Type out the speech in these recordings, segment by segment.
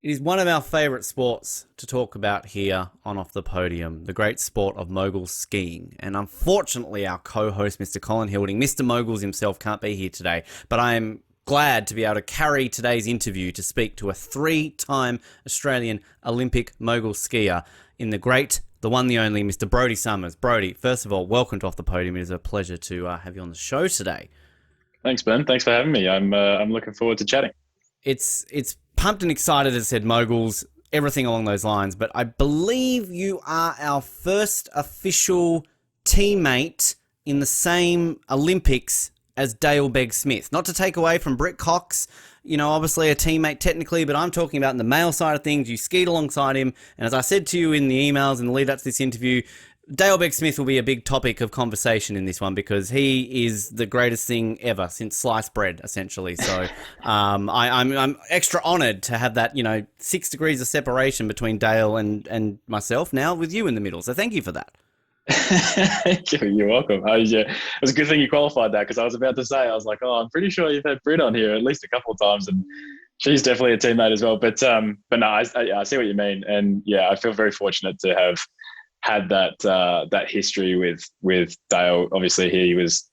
It is one of our favourite sports to talk about here on Off the Podium, the great sport of Moguls skiing. And unfortunately, our co-host, Mr. Colin Hilding, Mr. Moguls himself, can't be here today. But I am glad to be able to carry today's interview to speak to a three-time Australian Olympic Mogul skier in the one, the only, Mr. Brodie Summers. Brodie, first of all, welcome to Off the Podium. It is a pleasure to have you on the show today. Thanks, Ben. Thanks for having me. I'm looking forward to chatting. It's pumped and excited, as I said, Moguls, everything along those lines. But I believe you are our first official teammate in the same Olympics as Dale Begg-Smith. Not to take away from Britt Cox, obviously a teammate technically, but I'm talking about in the male side of things. You skied alongside him. And as I said to you in the emails in the lead up to this interview, Dale Begg-Smith will be a big topic of conversation in this one because he is the greatest thing ever since sliced bread, essentially. So I'm extra honoured to have that, 6 degrees of separation between Dale and myself now with you in the middle. So thank you for that. You're welcome. It was a good thing you qualified that because I was about to say, I was like, oh, I'm pretty sure you've had Britt on here at least a couple of times and she's definitely a teammate as well. But no, I see what you mean. And yeah, I feel very fortunate to have had that history with Dale. Obviously, he was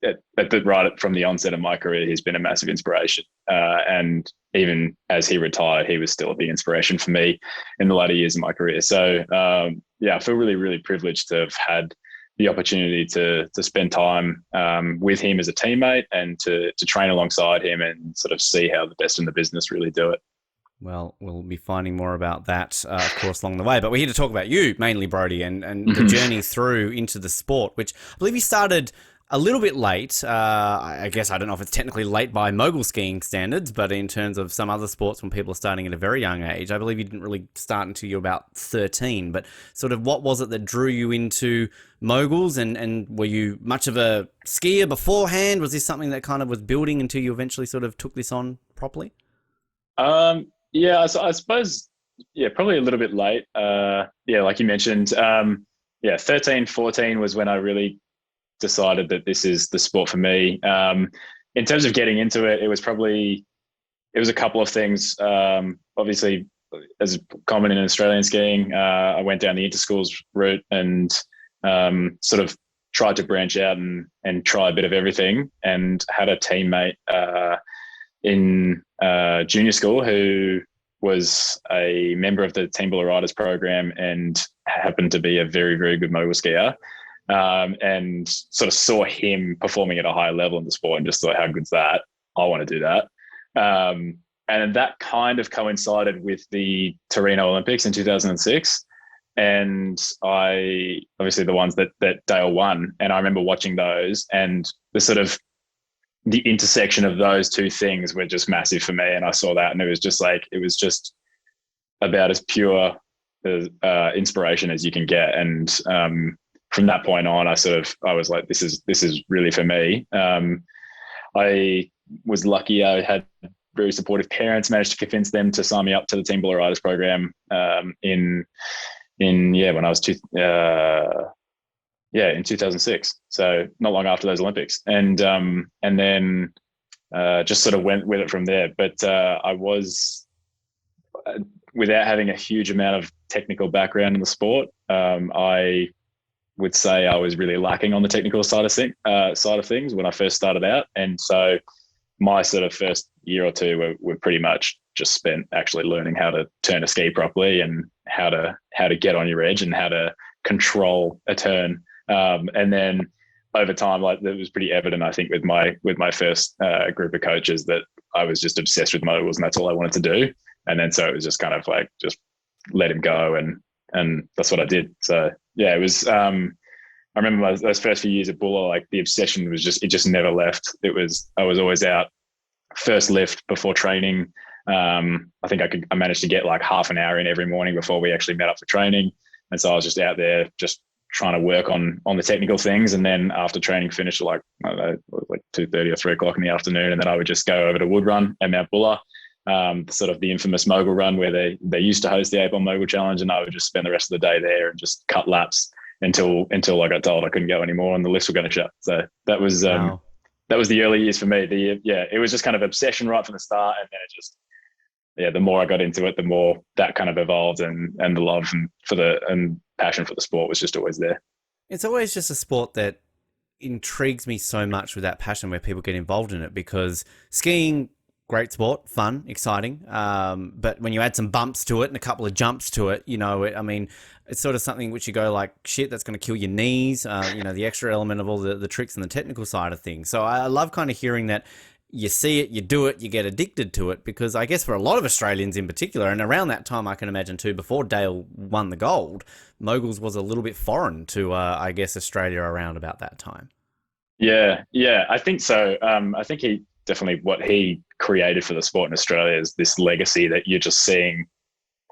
right from the onset of my career. He's been a massive inspiration, and even as he retired, he was still a big inspiration for me in the latter years of my career. So I feel really, really privileged to have had the opportunity to spend time with him as a teammate and to train alongside him and sort of see how the best in the business really do it. Well, we'll be finding more about that, of course, along the way. But we're here to talk about you, mainly, Brodie, and the journey through into the sport, which I believe you started a little bit late. I guess I don't know if it's technically late by mogul skiing standards, but in terms of some other sports when people are starting at a very young age, I believe you didn't really start until you were about 13. But sort of what was it that drew you into moguls, and were you much of a skier beforehand? Was this something that kind of was building until you eventually sort of took this on properly? Yeah, so I suppose, probably a little bit late. Like you mentioned, 13, 14 was when I really decided that this is the sport for me. In terms of getting into it, it was a couple of things. Obviously, as common in Australian skiing, I went down the inter-schools route and sort of tried to branch out and try a bit of everything, and had a teammate in junior school who was a member of the Team Buller Riders program and happened to be a very, very good mogul skier, and sort of saw him performing at a high level in the sport and just thought, how good's that? I want to do that. And that kind of coincided with the Torino Olympics in 2006. And obviously the ones that Dale won. And I remember watching those, and the intersection of those two things were just massive for me. And I saw that, and it was just about as pure inspiration as you can get. And from that point on, I was like, this is really for me. I was lucky. I had very supportive parents, managed to convince them to sign me up to the Team Buller Riders program when I was in 2006. So not long after those Olympics. And then just sort of went with it from there. But I was, without having a huge amount of technical background in the sport, I would say I was really lacking on the technical side of things when I first started out. And so my sort of first year or two were pretty much just spent actually learning how to turn a ski properly and how to get on your edge and how to control a turn. And then over time, like, it was pretty evident, I think, with my first group of coaches that I was just obsessed with moguls and that's all I wanted to do. And then so it was just kind of like, just let him go. And that's what I did. So yeah, it was, I remember those first few years at Buller, like the obsession was it just never left. I was always out first lift before training. I think I managed to get like half an hour in every morning before we actually met up for training. And so I was just out there, just trying to work on the technical things. And then after training finished, like, I don't know, like 2:30 or 3:00 in the afternoon. And then I would just go over to Wood Run at Mount Buller, sort of the infamous mogul run where they used to host the 8 Mogul Challenge. And I would just spend the rest of the day there and just cut laps until I got told I couldn't go anymore and the lifts were going to shut. So that was, Wow. That was the early years for me. It was just kind of obsession right from the start. And then the more I got into it, the more that kind of evolved, and the love and passion for the sport was just always there. It's always just a sport that intrigues me so much with that passion where people get involved in it, because skiing, great sport, fun, exciting. But when you add some bumps to it and a couple of jumps to it, I mean, it's sort of something which you go like, shit, that's going to kill your knees. The extra element of all the tricks and the technical side of things. So I love kind of hearing that you see it, you do it, you get addicted to it, because I guess for a lot of Australians in particular, and around that time I can imagine too, before Dale won the gold, Moguls was a little bit foreign to, I guess, Australia around about that time. Yeah, I think so. I think he definitely, what he created for the sport in Australia is this legacy that you're just seeing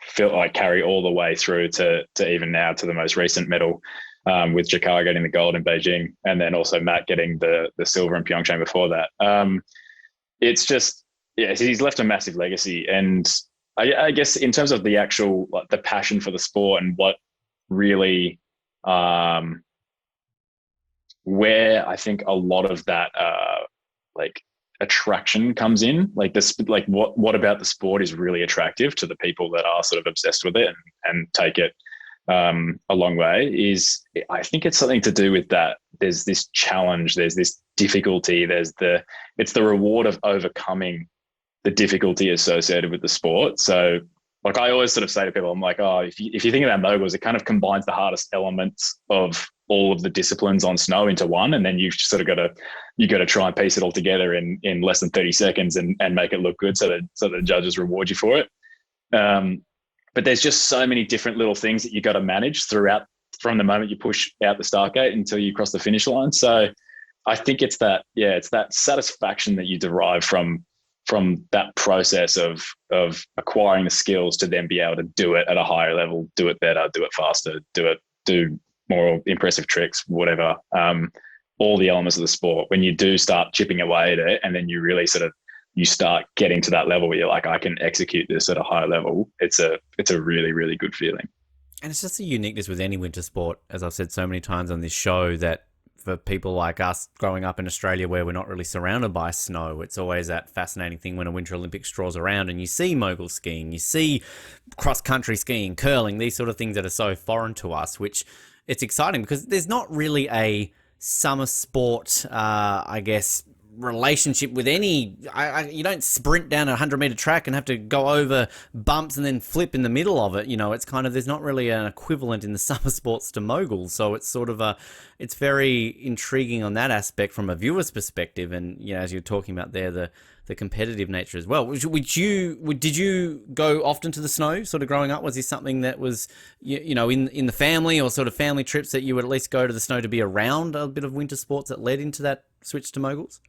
feel like carry all the way through to even now, to the most recent medal, with Jakar getting the gold in Beijing, and then also Matt getting the silver in Pyeongchang before that. It's just, yeah, he's left a massive legacy. And I guess in terms of the actual, like, the passion for the sport and what really, where I think a lot of that, like, attraction comes in, like this, like what about the sport is really attractive to the people that are sort of obsessed with it and take it a long way, is I think it's something to do with that. There's this challenge, there's this difficulty, it's the reward of overcoming the difficulty associated with the sport. So, like, I always sort of say to people, I'm like, oh, if you think about moguls, it kind of combines the hardest elements of all of the disciplines on snow into one, and then you've sort of got to try and piece it all together in less than 30 seconds and make it look good, so that the judges reward you for it. But there's just so many different little things that you got to manage throughout, from the moment you push out the start gate until you cross the finish line. So I think it's that satisfaction that you derive from that process of acquiring the skills to then be able to do it at a higher level, do it better, do it faster, do more impressive tricks, whatever. All the elements of the sport, when you do start chipping away at it, and then you really you start getting to that level where you're like, I can execute this at a higher level. It's a really, really good feeling. And it's just a uniqueness with any winter sport, as I've said so many times on this show, that for people like us growing up in Australia where we're not really surrounded by snow, it's always that fascinating thing when a Winter Olympics draws around and you see mogul skiing, you see cross-country skiing, curling, these sort of things that are so foreign to us, which it's exciting because there's not really a summer sport, I guess, relationship with any. You don't sprint down a 100-meter track and have to go over bumps and then flip in the middle of it. It's kind of, there's not really an equivalent in the summer sports to moguls, so it's sort of it's very intriguing on that aspect from a viewer's perspective. And as you're talking about there, the competitive nature as well. Did you go often to the snow sort of growing up? Was this something that was in the family, or sort of family trips that you would at least go to the snow to be around a bit of winter sports that led into that switch to moguls?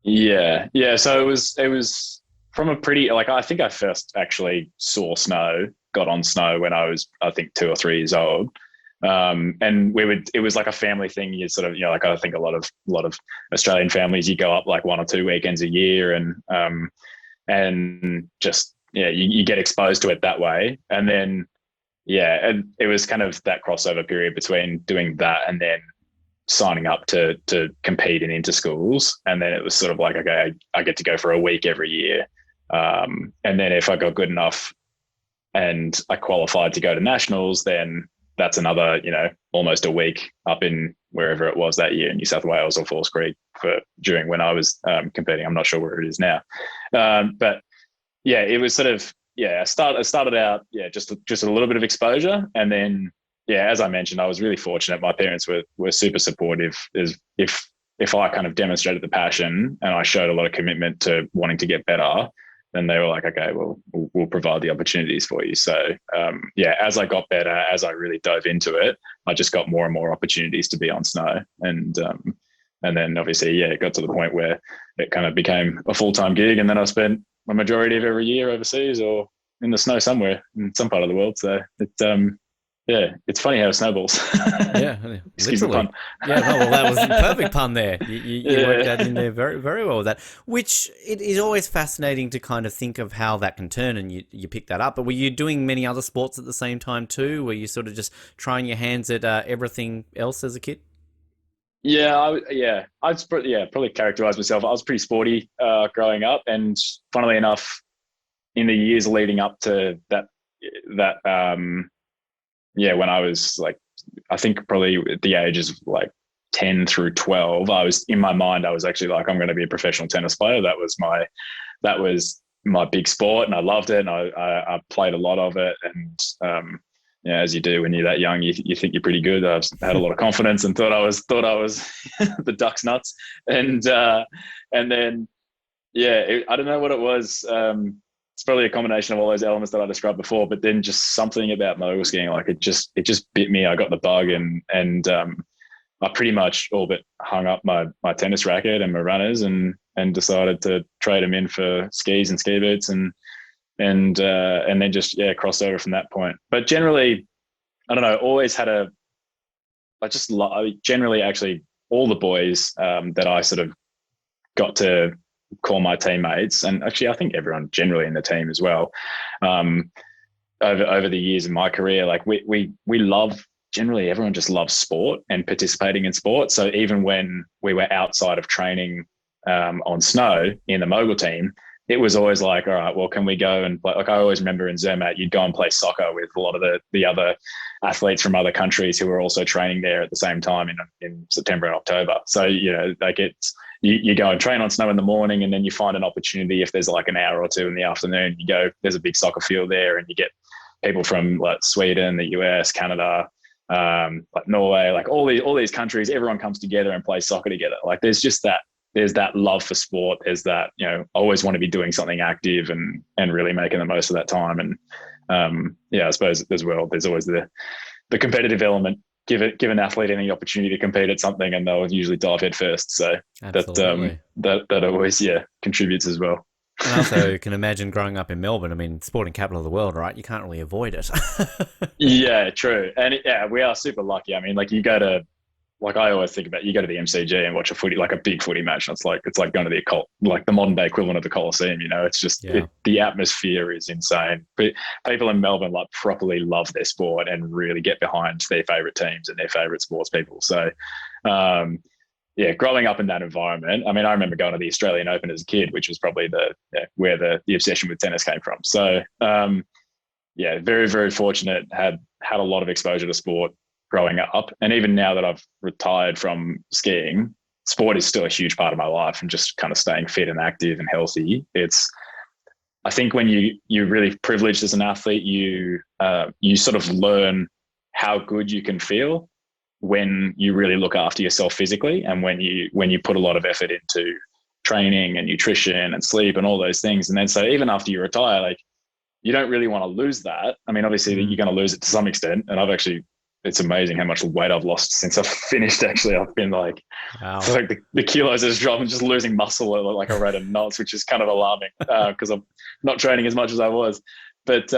Yeah. So it was from a pretty, like, I think I first actually saw snow, got on snow when I was, I think, 2 or 3 years old. And it was like a family thing. You sort of, like, I think a lot of Australian families, you go up like 1 or 2 weekends a year, and just, you get exposed to it that way. And then, and it was kind of that crossover period between doing that and then signing up to compete in inter-schools. And then it was sort of like, okay, I get to go for a week every year. And then if I got good enough and I qualified to go to nationals, then that's another, almost a week up in wherever it was that year, in New South Wales or Falls Creek, during when I was competing. I'm not sure where it is now. But yeah, it was sort of, I started out, just a little bit of exposure. And then, as I mentioned, I was really fortunate. My parents were super supportive. If I kind of demonstrated the passion and I showed a lot of commitment to wanting to get better, then they were like, okay, well, we'll provide the opportunities for you. So, as I got better, as I really dove into it, I just got more and more opportunities to be on snow. And then obviously, it got to the point where it kind of became a full-time gig. And then I spent a majority of every year overseas or in the snow somewhere in some part of the world. So it's funny how it snowballs. Excuse the pun. That was a perfect pun there. You worked that in there very, very well with that, which it is always fascinating to kind of think of how that can turn, and you pick that up. But were you doing many other sports at the same time too? Were you sort of just trying your hands at everything else as a kid? I'd probably characterize myself. I was pretty sporty growing up, and funnily enough, in the years leading up to that when I was like, I think probably at the ages of like 10 through 12, I was in my mind, I was actually like, I'm going to be a professional tennis player. That was my big sport, and I loved it, and I played a lot of it. And as you do when you're that young, you think you're pretty good. I had a lot of confidence and thought I was the duck's nuts. And then I don't know what it was. It's probably a combination of all those elements that I described before, but then just something about mogul skiing, like it just bit me. I got the bug, and I pretty much all but hung up my tennis racket and my runners, and decided to trade them in for skis and ski boots, and then just crossed over from that point. But generally, I don't know, always had generally actually all the boys that I sort of got to call my teammates, and actually I think everyone generally in the team as well, over the years in my career, like we love, generally everyone just loves sport and participating in sport. So even when we were outside of training on snow in the mogul team, it was always like, all right, well, can we go and play? Like I always remember in Zermatt, you'd go and play soccer with a lot of the other athletes from other countries who were also training there at the same time in September and October. So, like you go and train on snow in the morning, and then you find an opportunity if there's like an hour or two in the afternoon, you go, there's a big soccer field there, and you get people from like Sweden, the US, Canada, like Norway, like all these countries, everyone comes together and plays soccer together. Like there's that love for sport. There's that, always want to be doing something active and really making the most of that time. And I suppose as well, there's always the competitive element. Give an athlete any opportunity to compete at something, and they'll usually dive head first. So that always contributes as well. And I also can imagine growing up in Melbourne. I mean, sporting capital of the world, right? You can't really avoid it. Yeah, true. And we are super lucky. I mean, like you go to, like I always think about, you go to the MCG and watch a footy, like a big footy match. And it's like going to like the modern day equivalent of the Coliseum. It's just the atmosphere is insane. But people in Melbourne like properly love their sport and really get behind their favorite teams and their favorite sports people. So, growing up in that environment, I mean, I remember going to the Australian Open as a kid, which was probably where the obsession with tennis came from. So, very, very fortunate, had a lot of exposure to sport growing up. And even now that I've retired from skiing, sport is still a huge part of my life, and just kind of staying fit and active and healthy. I think when you're really privileged as an athlete, you sort of learn how good you can feel when you really look after yourself physically, and when you put a lot of effort into training and nutrition and sleep and all those things. And then so even after you retire, like you don't really want to lose that. I mean, obviously you're going to lose it to some extent. And it's amazing how much weight I've lost since I've finished. Actually, I've been like, wow. Like the kilos has dropped. I'm just losing muscle at like a rate of knots, which is kind of alarming because I'm not training as much as I was. But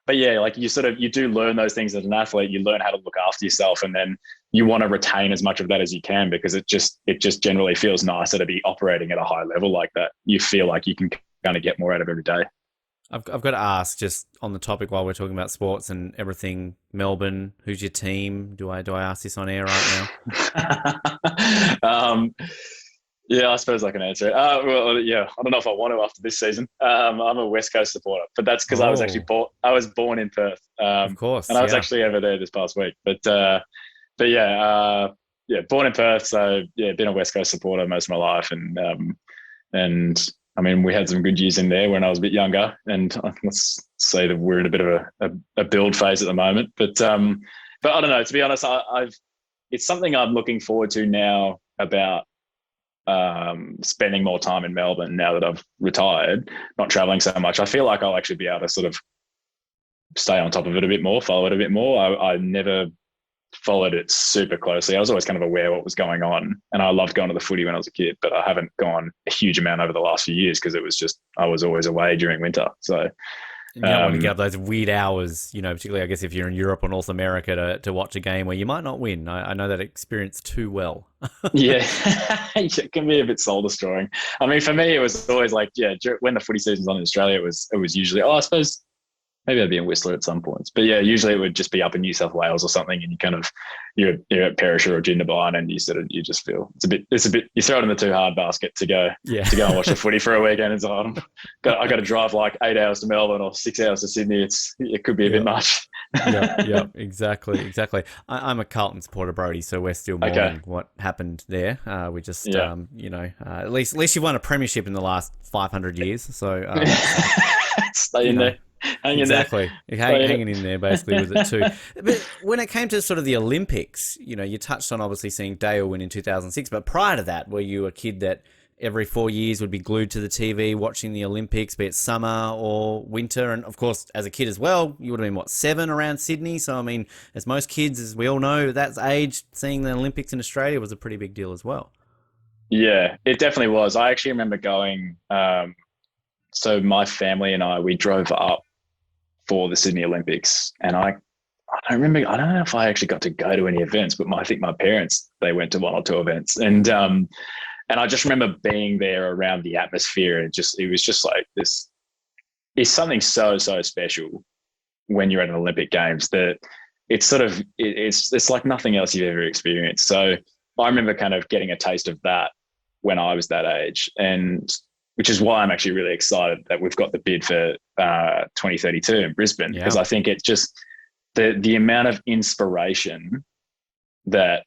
like you do learn those things as an athlete. You learn how to look after yourself, and then you want to retain as much of that as you can, because it just generally feels nicer to be operating at a high level like that. You feel like you can kind of get more out of every day. I've got to ask, just on the topic while we're talking about sports and everything, Melbourne, who's your team? Do I ask this on air right now? I suppose I can answer it. I don't know if I want to after this season. I'm a West Coast supporter, but that's because I was actually born in Perth. Of course. And I was actually over there this past week. But born in Perth. So been a West Coast supporter most of my life. And I mean, we had some good years in there when I was a bit younger, and let's say that we're in a bit of a build phase at the moment. But I don't know. To be honest, it's something I'm looking forward to now about spending more time in Melbourne now that I've retired, not traveling so much. I feel like I'll actually be able to sort of stay on top of it a bit more, follow it a bit more. I never followed it super closely. I was always kind of aware of what was going on, and I loved going to the footy when I was a kid, but I haven't gone a huge amount over the last few years because I was always away during winter. So you don't want to get up those weird hours, particularly I guess if you're in Europe or North America to watch a game where you might not win. I know that experience too well. Yeah, it can be a bit soul destroying. I mean, for me, it was always like, when the footy season's on in Australia, it was usually, I suppose maybe I'd be in Whistler at some points. But yeah, usually it would just be up in New South Wales or something, and you're at Perisher or Jindabyne, and you just feel it's a bit you throw it in the too hard basket to go and watch the footy for a weekend. It's I got to drive like 8 hours to Melbourne or 6 hours to Sydney. It could be a bit much. Yeah, exactly. I'm a Carlton supporter, Brodie, so we're still mourning what happened there. We just, at least you've won a premiership in the last 500 years, so stay in there. Hanging in there basically with it too. But when it came to sort of the Olympics, you touched on obviously seeing Dale win in 2006, but prior to that, were you a kid that every 4 years would be glued to the TV watching the Olympics, be it summer or winter? And of course, as a kid as well, you would have been, 7 around Sydney? So, I mean, as most kids, as we all know, that age, seeing the Olympics in Australia was a pretty big deal as well. Yeah, it definitely was. I actually remember going, so my family and we drove up for the Sydney Olympics, and I don't know if I actually got to go to any events, but I think my parents, they went to 1 or 2 events. And I just remember being there around the atmosphere, and it was just like this. It's something so special when you're at an Olympic Games that it's sort of it's like nothing else you've ever experienced. So I remember kind of getting a taste of that when I was that age, and which is why I'm actually really excited that we've got the bid for 2032 in Brisbane, because I think it's just the amount of inspiration that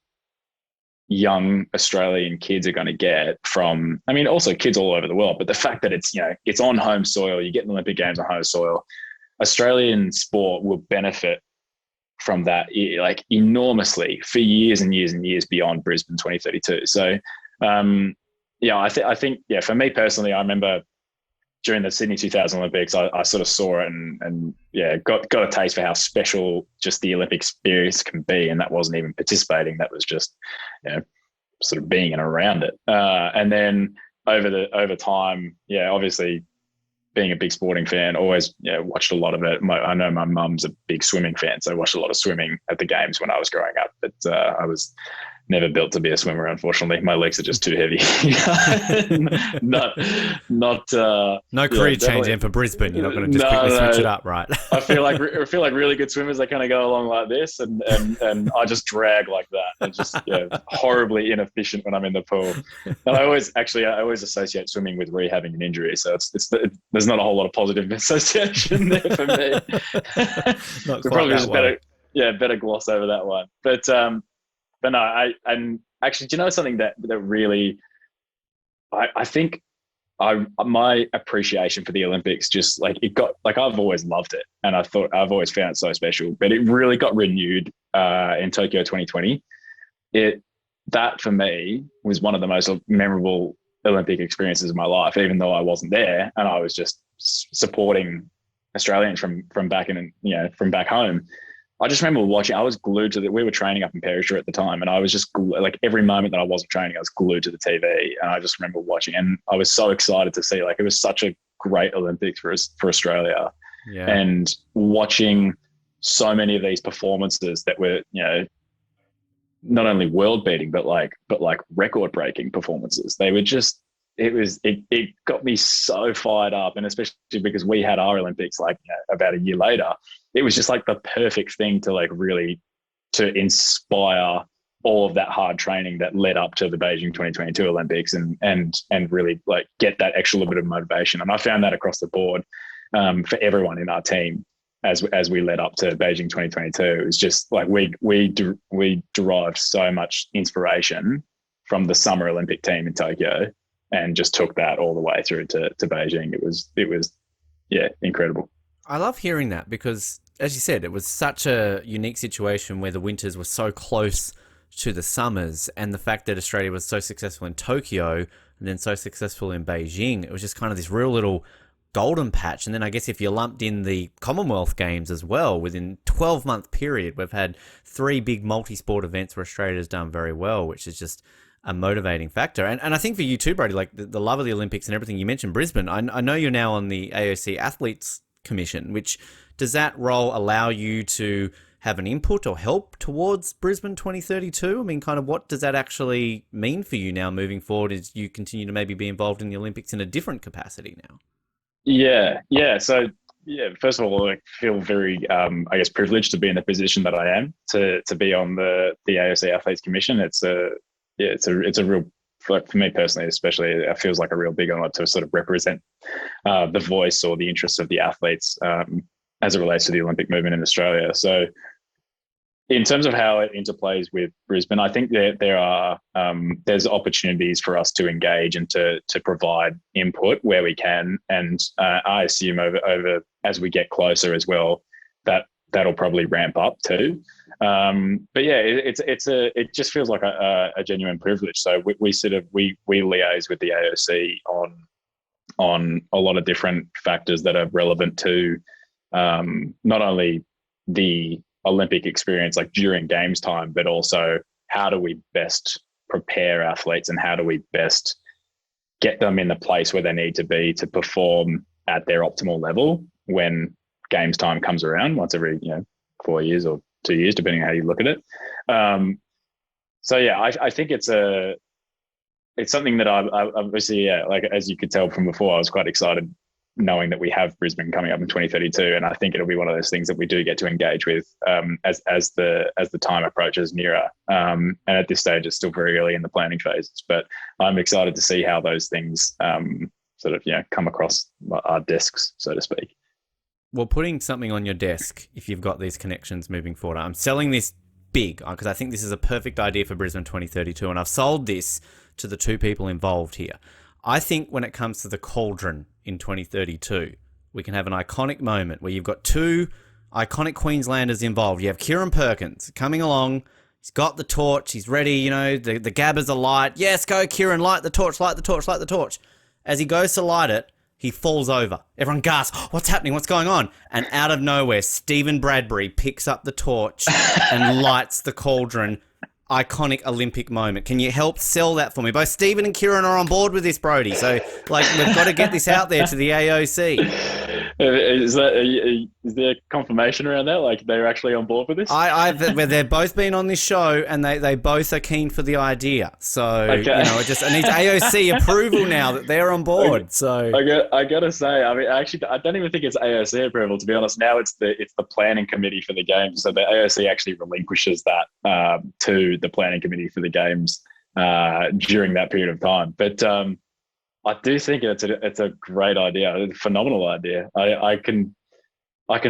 young Australian kids are going to get from, I mean, also kids all over the world, but the fact that it's on home soil, you get the Olympic Games on home soil, Australian sport will benefit from that like enormously for years and years and years beyond Brisbane 2032. So, I think, for me personally, I remember during the Sydney 2000 Olympics, I sort of saw it and got a taste for how special just the Olympic experience can be. And that wasn't even participating. That was just, sort of being in and around it. And then over time, obviously being a big sporting fan, always watched a lot of it. I know my mum's a big swimming fan, so I watched a lot of swimming at the games when I was growing up. But I was never built to be a swimmer, unfortunately. My legs are just too heavy. No career change in for Brisbane. You're not going to just quickly switch it up, right? I feel like really good swimmers, they kind of go along like this, and I just drag like that, and just horribly inefficient when I'm in the pool. And I always associate swimming with rehabbing an injury, so there's not a whole lot of positive association there for me. Not so probably just way. better gloss over that one. But no, and actually, do you know something that really, I think my appreciation for the Olympics, just like I've always loved it, and I've always found it so special, but it really got renewed in Tokyo 2020. That for me was one of the most memorable Olympic experiences of my life, even though I wasn't there and I was just supporting Australians from back from back home. I just remember watching, I was glued to we were training up in Perisher at the time, and I was just like every moment that I wasn't training, I was glued to the TV, and I just remember watching, and I was so excited to see, it was such a great Olympics for Australia. Yeah. And watching so many of these performances that were, not only world beating, but record breaking performances. They were just, it got me so fired up, and especially because we had our Olympics about a year later. It was just like the perfect thing to really to inspire all of that hard training that led up to the Beijing 2022 Olympics, and really get that extra little bit of motivation. And I found that across the board for everyone in our team as we led up to Beijing 2022. It was just we derived so much inspiration from the Summer Olympic team in Tokyo, and just took that all the way through to Beijing. It was incredible. I love hearing that because, as you said, it was such a unique situation where the winters were so close to the summers, and the fact that Australia was so successful in Tokyo and then so successful in Beijing, it was just kind of this real little golden patch. And then I guess if you lumped in the Commonwealth Games as well, within 12-month period, we've had 3 big multi-sport events where Australia's done very well, which is just a motivating factor. And I think for you too, Brodie, the love of the Olympics and everything, you mentioned Brisbane. I know you're now on the AOC Athletes Commission, which does that role allow you to have an input or help towards Brisbane 2032? I mean, kind of what does that actually mean for you now moving forward as you continue to maybe be involved in the Olympics in a different capacity now? Yeah. So first of all, I feel very, I guess, privileged to be in the position that I am to be on the AOC Athletes Commission. It's a real, for me personally, especially, it feels like a real big honor to sort of represent the voice or the interests of the athletes as it relates to the Olympic movement in Australia. So, in terms of how it interplays with Brisbane, I think that there's opportunities for us to engage and to provide input where we can, and I assume over as we get closer as well, that'll probably ramp up too. But yeah, it just feels like a genuine privilege. So we liaise with the AOC on a lot of different factors that are relevant to not only the Olympic experience, like during games time, but also how do we best prepare athletes and how do we best get them in the place where they need to be to perform at their optimal level when games time comes around once every 4 years or 2 years, depending on how you look at it. So yeah, I think it's something that I obviously, like as you could tell from before, I was quite excited knowing that we have Brisbane coming up in 2032, and I think it'll be one of those things that we do get to engage with as the time approaches nearer. And at this stage, it's still very early in the planning phases, but I'm excited to see how those things sort of come across our desks, so to speak. Well, putting something on your desk, if you've got these connections moving forward, I'm selling this big because I think this is a perfect idea for Brisbane 2032, and I've sold this to the two people involved here. I think when it comes to the cauldron in 2032, we can have an iconic moment where you've got two iconic Queenslanders involved. You have Kieran Perkins coming along. He's got the torch. He's ready. The gabbers are light. Yes, go Kieran, light the torch, light the torch, light the torch. As he goes to light it, he falls over. Everyone gasps, what's happening? What's going on? And out of nowhere, Stephen Bradbury picks up the torch and lights the cauldron. Iconic Olympic moment. Can you help sell that for me? Both Stephen and Kieran are on board with this, Brodie. So, we've got to get this out there to the AOC. Is there confirmation around that? Like, they're actually on board with this? They've both been on this show, and they both are keen for the idea. So, okay. It needs AOC approval now that they're on board. Okay. So, I gotta say, I mean, actually, I don't even think it's AOC approval, to be honest. Now it's the planning committee for the games. So the AOC actually relinquishes that to the planning committee for the games during that period of time. But I do think it's a great idea, a phenomenal idea. I can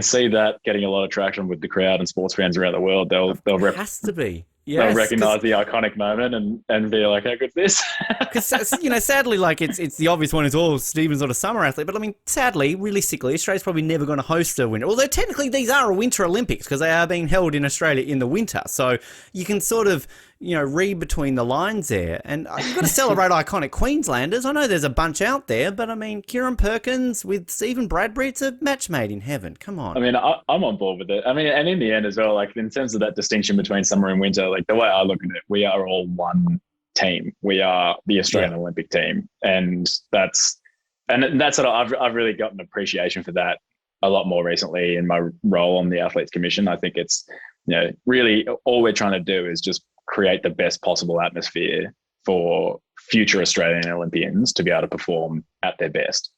see that getting a lot of traction with the crowd and sports fans around the world. It has to be. Yes, they'll recognise the iconic moment and be like, how good's this? Because sadly, it's the obvious one is, Stephen's not a summer athlete. But I mean, sadly, realistically, Australia's probably never going to host a winter. Although technically these are a winter Olympics because they are being held in Australia in the winter. So you can sort of, read between the lines there. And you've got to celebrate iconic Queenslanders. I know there's a bunch out there, but I mean, Kieran Perkins with Stephen Bradbury, it's a match made in heaven. Come on. I mean, I'm on board with it. I mean, and in the end as well, like in terms of that distinction between summer and winter, like the way I look at it, we are all one team. We are the Australian Olympic team. And that's what I've really got an appreciation for that a lot more recently in my role on the Athletes Commission. I think it's, really all we're trying to do is just create the best possible atmosphere for future Australian Olympians to be able to perform at their best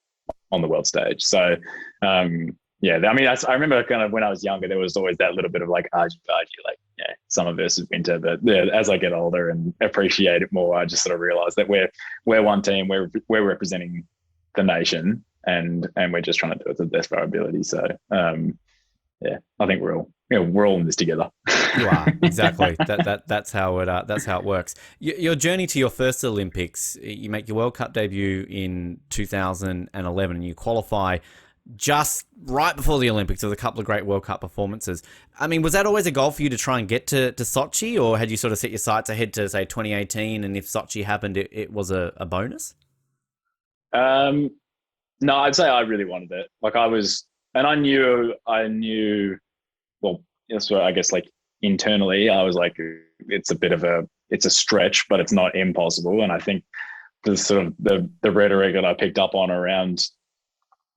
on the world stage. So, I mean, I remember kind of when I was younger, there was always that little bit of like argy-bargy, like, summer versus winter. But as I get older and appreciate it more, I just sort of realize that we're one team, we're representing the nation, and we're just trying to do it to the best of our ability. So, I think we're all in this together. You are, exactly. That's how it works. Your journey to your first Olympics, you make your World Cup debut in 2011, and you qualify just right before the Olympics with a couple of great World Cup performances. I mean, was that always a goal for you to try and get to Sochi, or had you sort of set your sights ahead to, say, 2018, and if Sochi happened, it was a bonus? No, I'd say I really wanted it. Like I knew, well, so I guess like internally, I was like, it's a stretch, but it's not impossible. And I think the sort of the rhetoric that I picked up on around,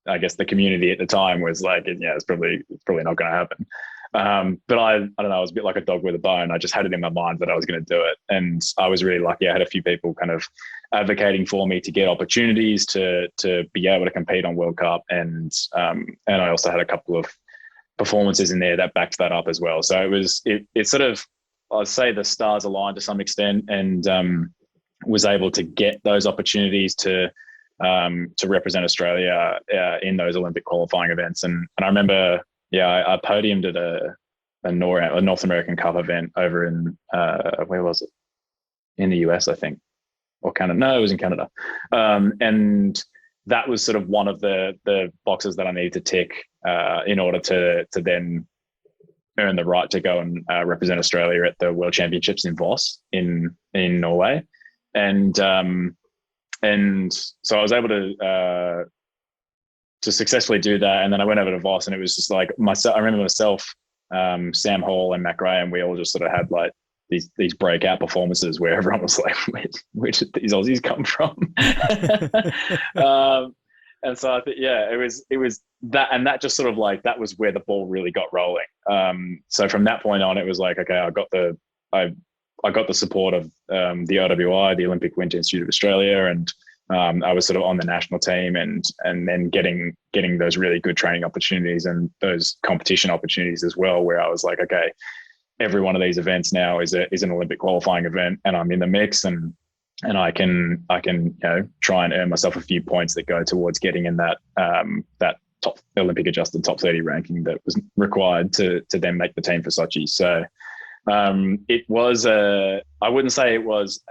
I guess, the community at the time was like, it's probably not going to happen. But I don't know, I was a bit like a dog with a bone. I just had it in my mind that I was going to do it. And I was really lucky. I had a few people kind of advocating for me to get opportunities to be able to compete on World Cup. And I also had a couple of performances in there that backed that up as well. So it sort of, I'd say the stars aligned to some extent, and was able to get those opportunities to represent Australia in those Olympic qualifying events. And I remember, I podiumed at a North American Cup event over in, where was it? In the US, I think, or Canada. No, it was in Canada. And that was sort of one of the boxes that I needed to tick in order to then earn the right to go and represent Australia at the World Championships in Voss in Norway. And so I was able to successfully do that. And then I went over to Voss, and it was just like I remember myself, Sam Hall and Matt Graham, we all just sort of had like these breakout performances where everyone was like, where did these Aussies come from? And so I think, it was that, and that just sort of like, that was where the ball really got rolling. So from that point on, it was like, okay, I got the support of the OWI, the Olympic Winter Institute of Australia, and I was sort of on the national team, and then getting those really good training opportunities and those competition opportunities as well, where I was like, okay, every one of these events now is an Olympic qualifying event, and I'm in the mix, and I can try and earn myself a few points that go towards getting in that top Olympic adjusted top 30 ranking that was required to then make the team for Sochi. So it was I wouldn't say it was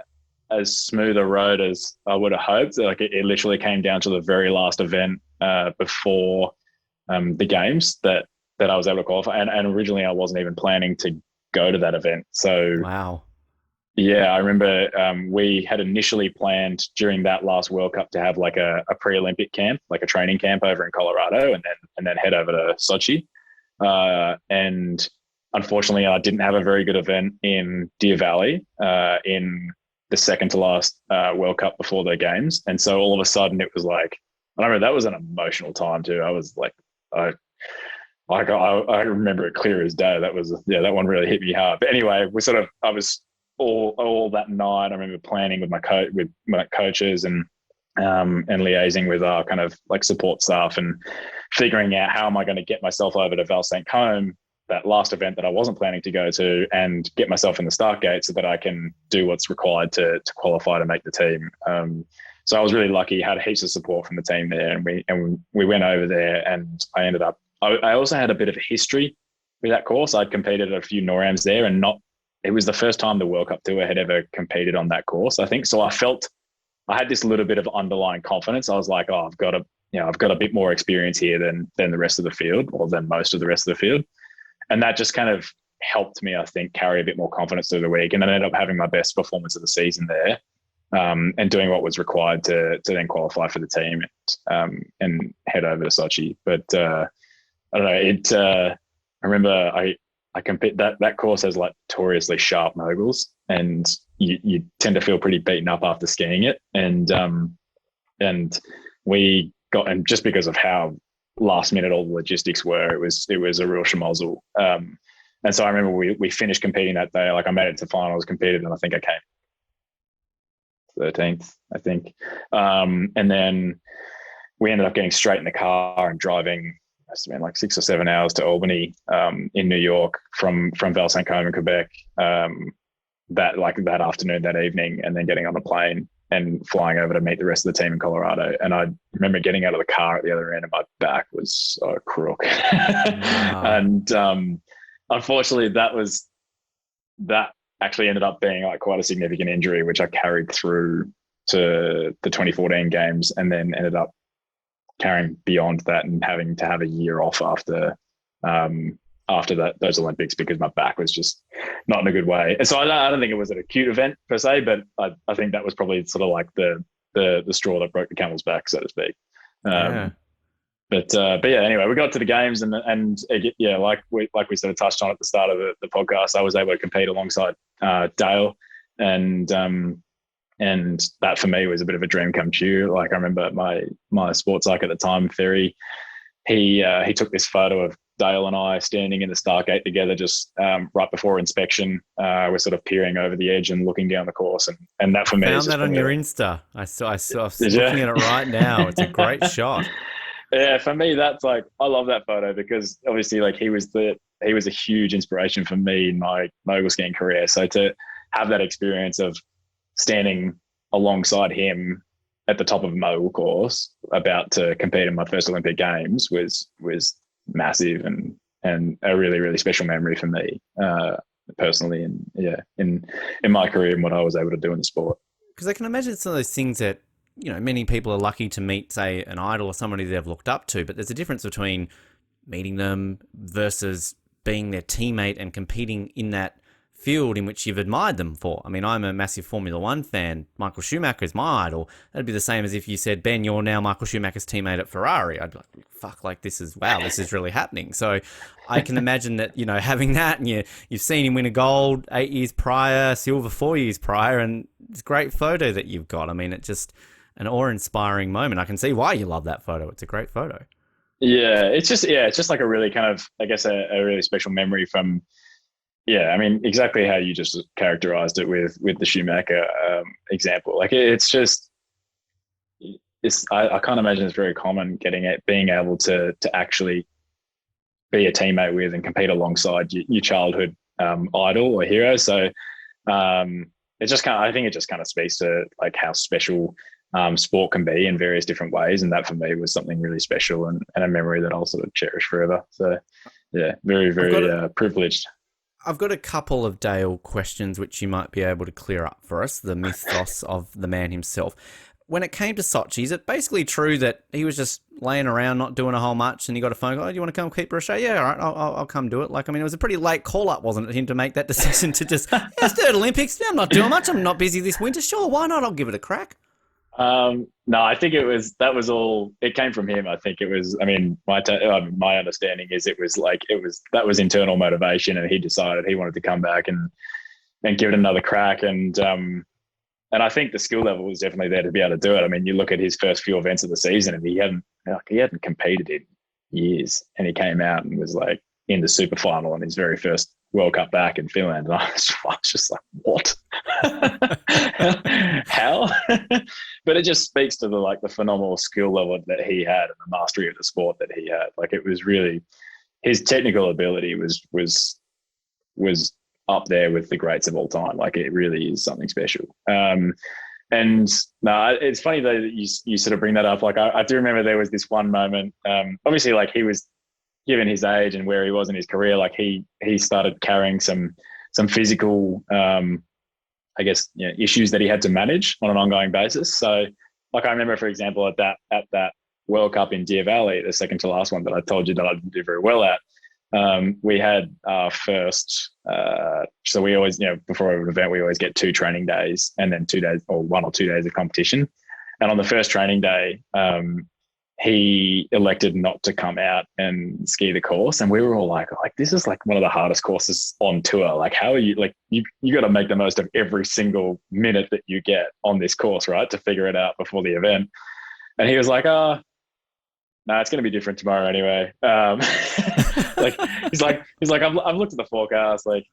as smooth a road as I would have hoped. Like it literally came down to the very last event before the games that I was able to qualify. And originally I wasn't even planning to go to that event. So wow. Yeah, I remember we had initially planned during that last World Cup to have like a pre-Olympic camp, like a training camp over in Colorado, and then head over to Sochi. And unfortunately, I didn't have a very good event in Deer Valley in the second to last World Cup before the games. And so all of a sudden it was like, I remember that was an emotional time too. I was like, I remember it clear as day. That one really hit me hard. But anyway, I was all that night. I remember planning with my coaches and liaising with our kind of like support staff and figuring out how am I going to get myself over to Val St. Côme, that last event that I wasn't planning to go to, and get myself in the start gate so that I can do what's required to qualify to make the team. So I was really lucky, had heaps of support from the team there, and we went over there, and I also had a bit of a history with that course. I'd competed at a few NORAMs there, and it was the first time the World Cup Tour had ever competed on that course, I think. So I had this little bit of underlying confidence. I was like, oh, I've got a bit more experience here than the rest of the field, or than most of the rest of the field. And that just kind of helped me, I think, carry a bit more confidence through the week. And I ended up having my best performance of the season there, and doing what was required to then qualify for the team and head over to Sochi. But I don't know. I remember I compete that course has like notoriously sharp moguls, and you tend to feel pretty beaten up after skiing it. And just because of how last minute all the logistics were, it was a real schmozzle. And so I remember we finished competing that day. Like I made it to finals, competed, and I think I came 13th, I think. And then we ended up getting straight in the car and driving, it's been like 6 or 7 hours to Albany, in New York from Val St. Côme in Quebec, that afternoon, that evening, and then getting on the plane and flying over to meet the rest of the team in Colorado. And I remember getting out of the car at the other end, and my back was so crook. Wow. And unfortunately, that actually ended up being like quite a significant injury, which I carried through to the 2014 games, and then ended up carrying beyond that and having to have a year off after those Olympics, because my back was just not in a good way. And so I don't think it was an acute event per se, but I think that was probably sort of like the straw that broke the camel's back, so to speak. Yeah. But yeah, anyway, we got to the games, and like we sort of touched on at the start of the podcast, I was able to compete alongside Dale, and that for me was a bit of a dream come true. Like I remember my sports psych at the time, Ferry, he took this photo of Dale and I standing in the start gate together, just right before inspection. We're sort of peering over the edge and looking down the course, and that for me is Found just that on probably your Insta. I was Did looking you? at it right now. It's a great shot. Yeah, for me, that's like I love that photo because obviously, like he was a huge inspiration for me in my mogul skiing career. So to have that experience of standing alongside him at the top of a mogul course, about to compete in my first Olympic Games, was massive and a really really special memory for me personally, and yeah, in my career and what I was able to do in the sport. Because I can imagine some of those things that, many people are lucky to meet, say, an idol or somebody they've looked up to, but there's a difference between meeting them versus being their teammate and competing in that field in which you've admired them for. I mean, I'm a massive Formula One fan. Michael Schumacher is my idol. That'd be the same as if you said, Ben, you're now Michael Schumacher's teammate at Ferrari. I'd be like, fuck, like this is really happening. So I can imagine that, having that, and you've seen him win a gold 8 years prior, silver 4 years prior, and it's a great photo that you've got. I mean, it's just an awe-inspiring moment. I can see why you love that photo. It's a great photo. Yeah, it's just like a really kind of, I guess, a really special memory from. Yeah, I mean, exactly how you just characterized it with the Schumacher example. Like, I can't imagine it's very common being able to actually be a teammate with and compete alongside your childhood idol or hero. So I think it just kind of speaks to like how special sport can be in various different ways. And that for me was something really special and a memory that I'll sort of cherish forever. So yeah, very, very privileged. I've got a couple of Dale questions which you might be able to clear up for us, the mythos of the man himself. When it came to Sochi, is it basically true that he was just laying around, not doing a whole much, and he got a phone call, oh, do you want to come keep Roche? Yeah, all right, I'll come do it. Like, I mean, it was a pretty late call-up, wasn't it, him to make that decision to just, yeah, it's third Olympics, I'm not doing much, I'm not busy this winter, sure, why not, I'll give it a crack. No, I think that was all, it came from him. I think it was, I mean, my understanding is that was internal motivation, and he decided he wanted to come back and give it another crack. And I think the skill level was definitely there to be able to do it. I mean, you look at his first few events of the season and he hadn't competed in years, and he came out and was like in the super final on his very first World Cup back in Finland. And I was just like, what? How? But it just speaks to the phenomenal skill level that he had and the mastery of the sport that he had. Like, it was really, his technical ability was up there with the greats of all time. Like, it really is something special. And no, it's funny though that you sort of bring that up. Like, I do remember there was this one moment, obviously, like, he was, given his age and where he was in his career, like he started carrying some physical, I guess, issues that he had to manage on an ongoing basis. So, like, I remember, for example, at that World Cup in Deer Valley, the second to last one that I told you that I didn't do very well at, we had our first. So we always, before an event, we always get 2 training days and then 2 days or 1 or 2 days of competition. And on the first training day, he elected not to come out and ski the course, and we were all like, this is like one of the hardest courses on tour. Like, how are you, like, you got to make the most of every single minute that you get on this course, right, to figure it out before the event. And he was like, no, it's going to be different tomorrow anyway. Like, he's like, I've looked at the forecast, like,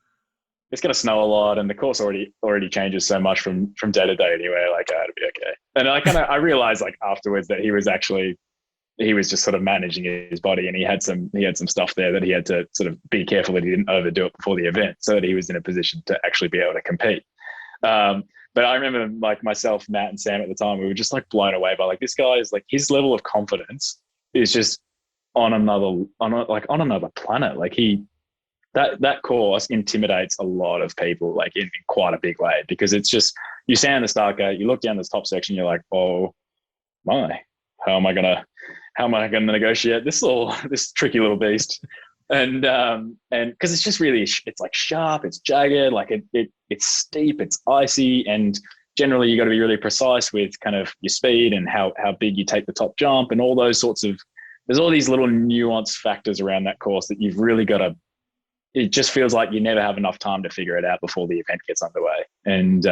it's going to snow a lot, and the course already changes so much from day to day anyway. Like, it'll be okay. And I realized, like, afterwards that he was just sort of managing his body, and he had some stuff there that he had to sort of be careful that he didn't overdo it before the event, so that he was in a position to actually be able to compete. But I remember, like, myself, Matt, and Sam at the time, we were just like blown away by, like, this guy is like, his level of confidence is just on another planet. Like, that course intimidates a lot of people, like, in quite a big way, because it's just, you stand in the start gate, you look down this top section, you're like, oh my, how am I gonna negotiate this tricky little beast? And because it's just really, it's like sharp, it's jagged, like it's steep, it's icy, and generally you got to be really precise with kind of your speed and how big you take the top jump and all those sorts of, there's all these little nuanced factors around that course that you've really got to, it just feels like you never have enough time to figure it out before the event gets underway. And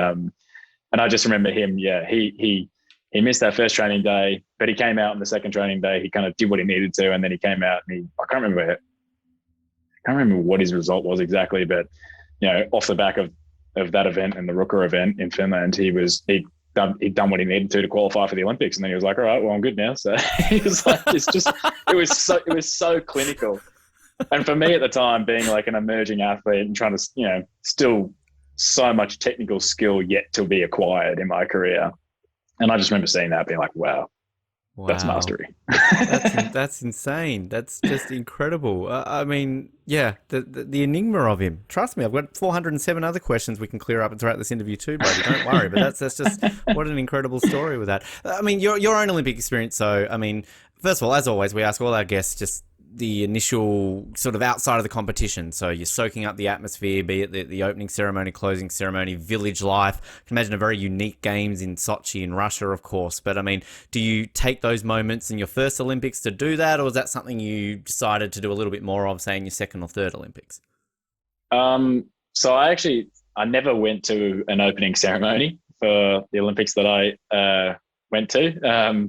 I just remember him, he missed that first training day, but he came out on the second training day. He kind of did what he needed to, and then he came out and I can't remember can't remember what his result was exactly, but off the back of that event and the Rooker event in Finland, he'd done what he needed to qualify for the Olympics, and then he was like, all right, well, I'm good now. So he was like, it was so clinical. And for me at the time, being like an emerging athlete and trying to, still so much technical skill yet to be acquired in my career. And I just remember seeing that being like, wow. That's mastery. That's insane. That's just incredible. I mean, yeah, the enigma of him. Trust me, I've got 407 other questions we can clear up throughout this interview too, Brodie. Don't worry. But that's just what an incredible story with that. I mean, your own Olympic experience. So, I mean, first of all, as always, we ask all our guests just the initial sort of outside of the competition. So you're soaking up the atmosphere, be it the opening ceremony, closing ceremony, village life. I can imagine a very unique games in Sochi in Russia, of course. But I mean, do you take those moments in your first Olympics to do that? Or is that something you decided to do a little bit more of, say, in your second or third Olympics? So I never went to an opening ceremony for the Olympics that I went to.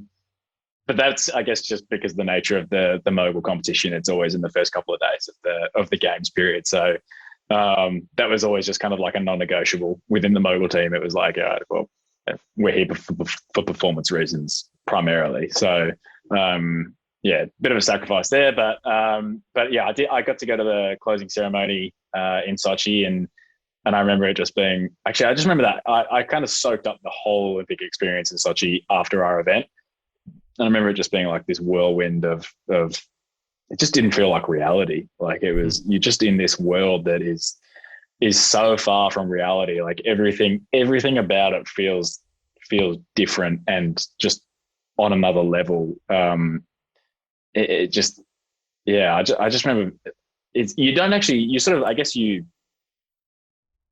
But that's, I guess, just because the nature of the Mogul competition, it's always in the first couple of days of the games period. So that was always just kind of like a non-negotiable within the Mogul team. It was like, all right, well, we're here for performance reasons primarily. So bit of a sacrifice there, but yeah, I got to go to the closing ceremony in Sochi, and I remember it just being, actually, I just remember that I kind of soaked up the whole Olympic experience in Sochi after our event. And I remember it just being like this whirlwind of it just didn't feel like reality. Like it was, you're just in this world that is so far from reality. Like everything about it feels different and just on another level. I just remember you don't actually, you sort of, I guess you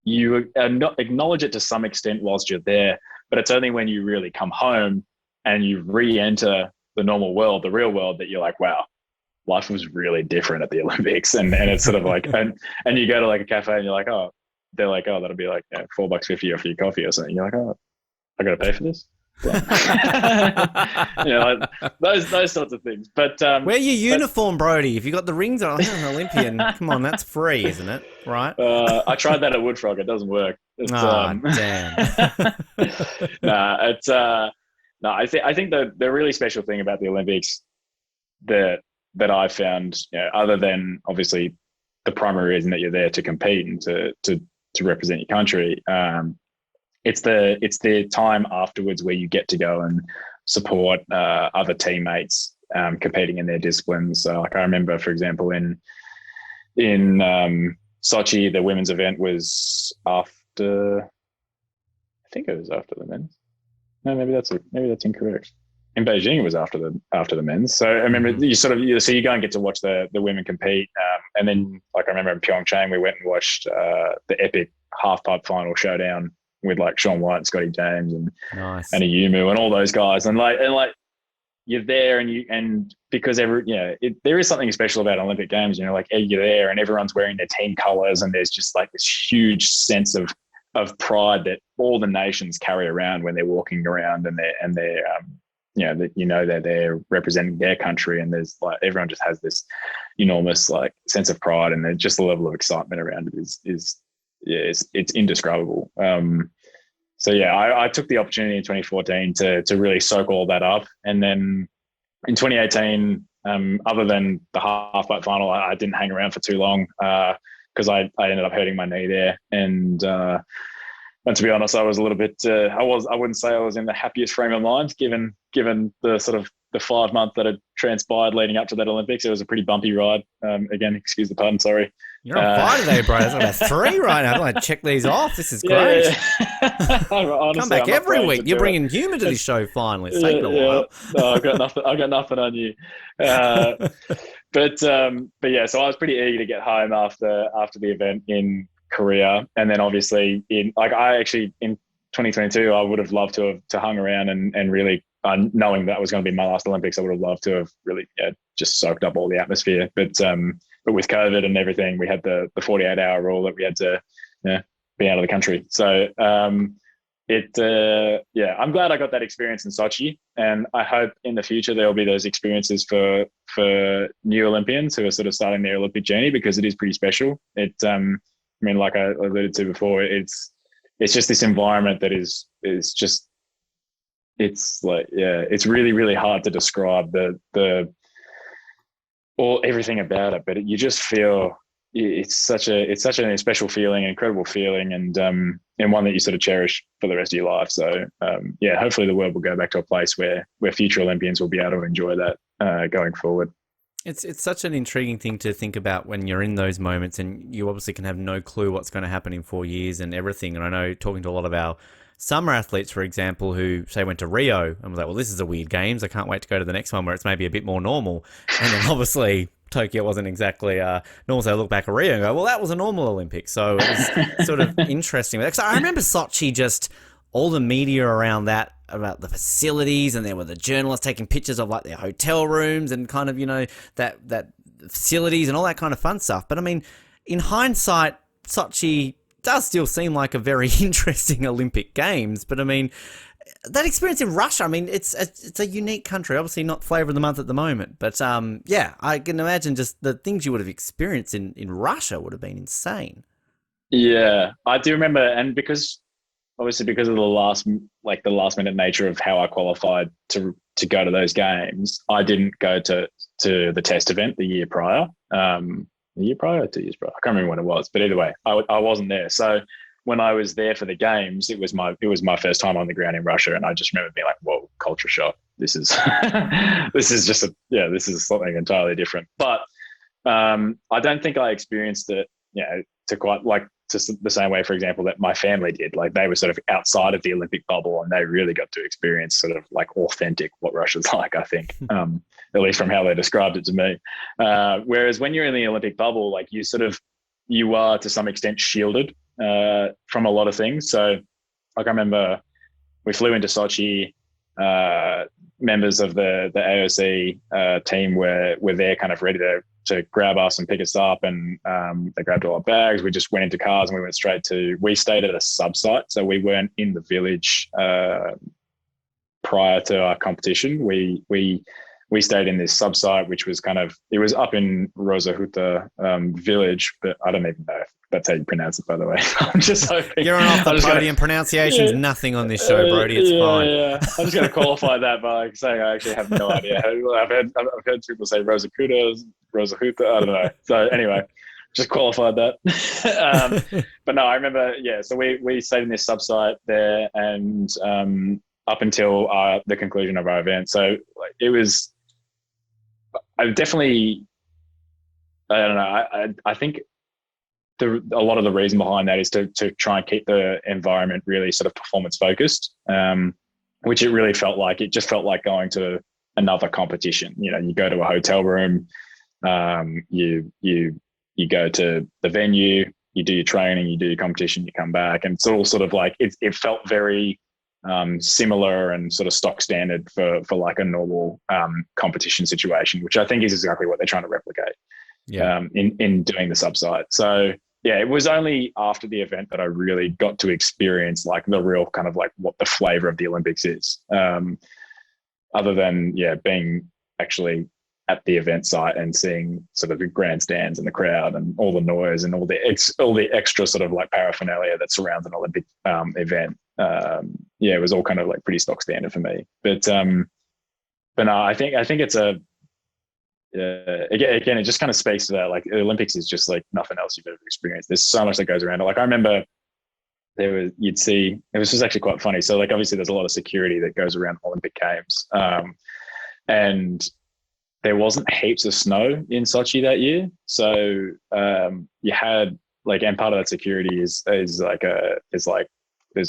acknowledge it to some extent whilst you're there, but it's only when you really come home and you re-enter the normal world, the real world, that you're like, wow, life was really different at the Olympics. And it's sort of like, and you go to like a cafe and you're like, oh, they're like, oh, that'll be like $4.50 off your coffee or something. You're like, oh, I got to pay for this. Well, like those sorts of things. But wear your uniform, Brodie. If you got the rings on, I'm an Olympian. Come on, that's free, isn't it? Right? I tried that at Woodfrog. It doesn't work. It's, damn. No, I think the really special thing about the Olympics that I found, other than obviously the primary reason that you're there to compete and to represent your country, it's the time afterwards where you get to go and support other teammates competing in their disciplines. So, like I remember, for example, in Sochi, the women's event was after. I think it was after the men's. No, maybe that's incorrect. In Beijing, it was after the men's. So I remember you go and get to watch the women compete, and then like I remember in Pyeongchang, we went and watched the epic half pipe final showdown with like Shaun White and Scotty James and Ayumu and all those guys, and like you're there and because there is something special about Olympic Games. Like you're there and everyone's wearing their team colors, and there's just like this huge sense of pride that all the nations carry around when they're walking around, and they're that they're representing their country, and there's like everyone just has this enormous like sense of pride, and just the level of excitement around it it's indescribable. So yeah, I took the opportunity in 2014 to really soak all that up, and then in 2018, other than the half pipe final, I didn't hang around for too long because I ended up hurting my knee there, and to be honest, I was a little bit. I wouldn't say I was in the happiest frame of mind, given the sort of the 5 months that had transpired leading up to that Olympics. It was a pretty bumpy ride. Again, excuse the pun. Sorry. You're on fire today, bro. There's about 3 right now. I'm going to check these off. This is great. Yeah. Honestly, come back every week. You're bringing humour to this show. Finally, it's taken a while. No, I've got nothing. I've got nothing on you. But yeah. So I was pretty eager to get home after the event in Korea, and then obviously in 2022, I would have loved to hung around and really, knowing that was going to be my last Olympics, I would have loved to have really just soaked up all the atmosphere. But with COVID and everything, we had the 48-hour rule that we had to be out of the country. So yeah, I'm glad I got that experience in Sochi, and I hope in the future there will be those experiences for new Olympians who are sort of starting their Olympic journey, because it is pretty special. I mean, like I alluded to before, it's just this environment that is just, it's like, yeah, it's really, really hard to describe the all everything about it, but you just feel it's such a special feeling, an incredible feeling, and one that you sort of cherish for the rest of your life. So yeah, hopefully the world will go back to a place where future Olympians will be able to enjoy that going forward. It's such an intriguing thing to think about when you're in those moments, and you obviously can have no clue what's going to happen in 4 years and everything. And I know, talking to a lot of our summer athletes, for example, who say went to Rio and was like, well, this is a weird games. I can't wait to go to the next one where it's maybe a bit more normal. And then obviously Tokyo wasn't exactly normal. So I look back at Rio and go, well, that was a normal Olympics. So it was sort of interesting. So I remember Sochi, just all the media around that, about the facilities, and there were the journalists taking pictures of like their hotel rooms and kind of, that facilities and all that kind of fun stuff. But I mean, in hindsight, Sochi does still seem like a very interesting Olympic Games. But I mean, that experience in Russia, I mean, it's a unique country. Obviously not flavour of the month at the moment. But yeah, I can imagine just the things you would have experienced in Russia would have been insane. Yeah, I do remember, and obviously because of the last minute nature of how I qualified to go to those games, I didn't go to the test event the year prior. The year prior or 2 years prior, I can't remember when it was, but either way, I wasn't there. So when I was there for the games, it was my first time on the ground in Russia, and I just remember being like, whoa, culture shock. This is this is this is something entirely different. But I don't think I experienced it, to quite like to the same way, for example, that my family did. Like, they were sort of outside of the Olympic bubble, and they really got to experience sort of like authentic what Russia's like, I think, at least from how they described it to me. Whereas when you're in the Olympic bubble, like you are to some extent shielded from a lot of things. So like, I remember we flew into Sochi, members of the AOC team were there kind of ready to grab us and pick us up, and they grabbed all our bags. We just went into cars and we went we stayed at a sub site, so we weren't in the village prior to our competition. We stayed in this sub site, which was it was up in Rosa Huta village, but I don't even know if that's how you pronounce it, by the way. I'm just hoping. You're on off the podium. Pronunciation's nothing on this show, Brodie. It's fine. Yeah. I'm just going to qualify that by saying I actually have no idea. I've heard people say Rosa Huta, I don't know. So anyway, just qualified that. But no, I remember, so we stayed in this sub site there, and up until the conclusion of our event. So it was, I definitely, I don't know, I think a lot of the reason behind that is to try and keep the environment really sort of performance focused, which it really felt like. It just felt like going to another competition. You go to a hotel room, you go to the venue, you do your training, you do your competition, you come back, and it's all sort of like it felt very similar and sort of stock standard for like a normal competition situation, which I think is exactly what they're trying to replicate in doing the sub-site. So yeah, it was only after the event that I really got to experience like the real kind of like what the flavor of the Olympics is, other than being actually at the event site and seeing sort of the grandstands and the crowd and all the noise and all the extra sort of like paraphernalia that surrounds an Olympic event. It was all kind of like pretty stock standard for me. But no, I think it's again, it just kind of speaks to that. Like, the Olympics is just like nothing else you've ever experienced. There's so much that goes around it. Like, I remember you'd see, it was just actually quite funny. So like, obviously there's a lot of security that goes around Olympic Games. And there wasn't heaps of snow in Sochi that year. So you had like, and part of that security is there's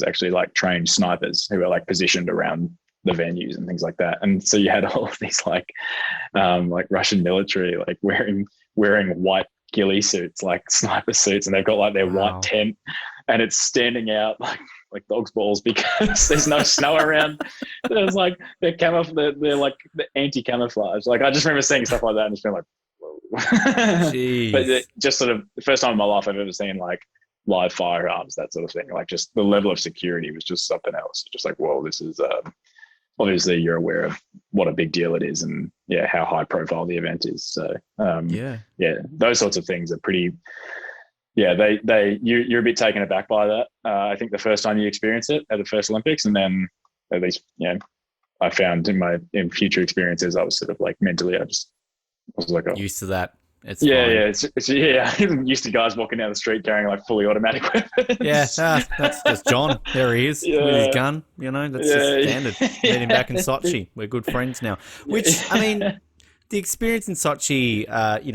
actually like trained snipers who are like positioned around the venues and things like that. And so you had all of these like Russian military, like wearing white ghillie suits, like sniper suits, and they've got like their white tent, and it's standing out like dog's balls because there's no snow around. There's like they're like the anti-camouflage. Like, I just remember seeing stuff like that and just being like, whoa. But just sort of the first time in my life I've ever seen like live firearms, that sort of thing. Like just the level of security was just something else. Just like, whoa, this is obviously you're aware of what a big deal it is, and how high profile the event is. So those sorts of things are pretty. Yeah, you're a bit taken aback by that. I think the first time you experience it at the first Olympics, and then at least I found in future experiences, I was sort of like mentally, I was like, oh, used to that. It's yeah, fine. I'm used to guys walking down the street carrying like fully automatic weapons. Yeah, that's just John. There he is with his gun. That's just standard. Met him back in Sochi. We're good friends now. Which, I mean, the experience in Sochi,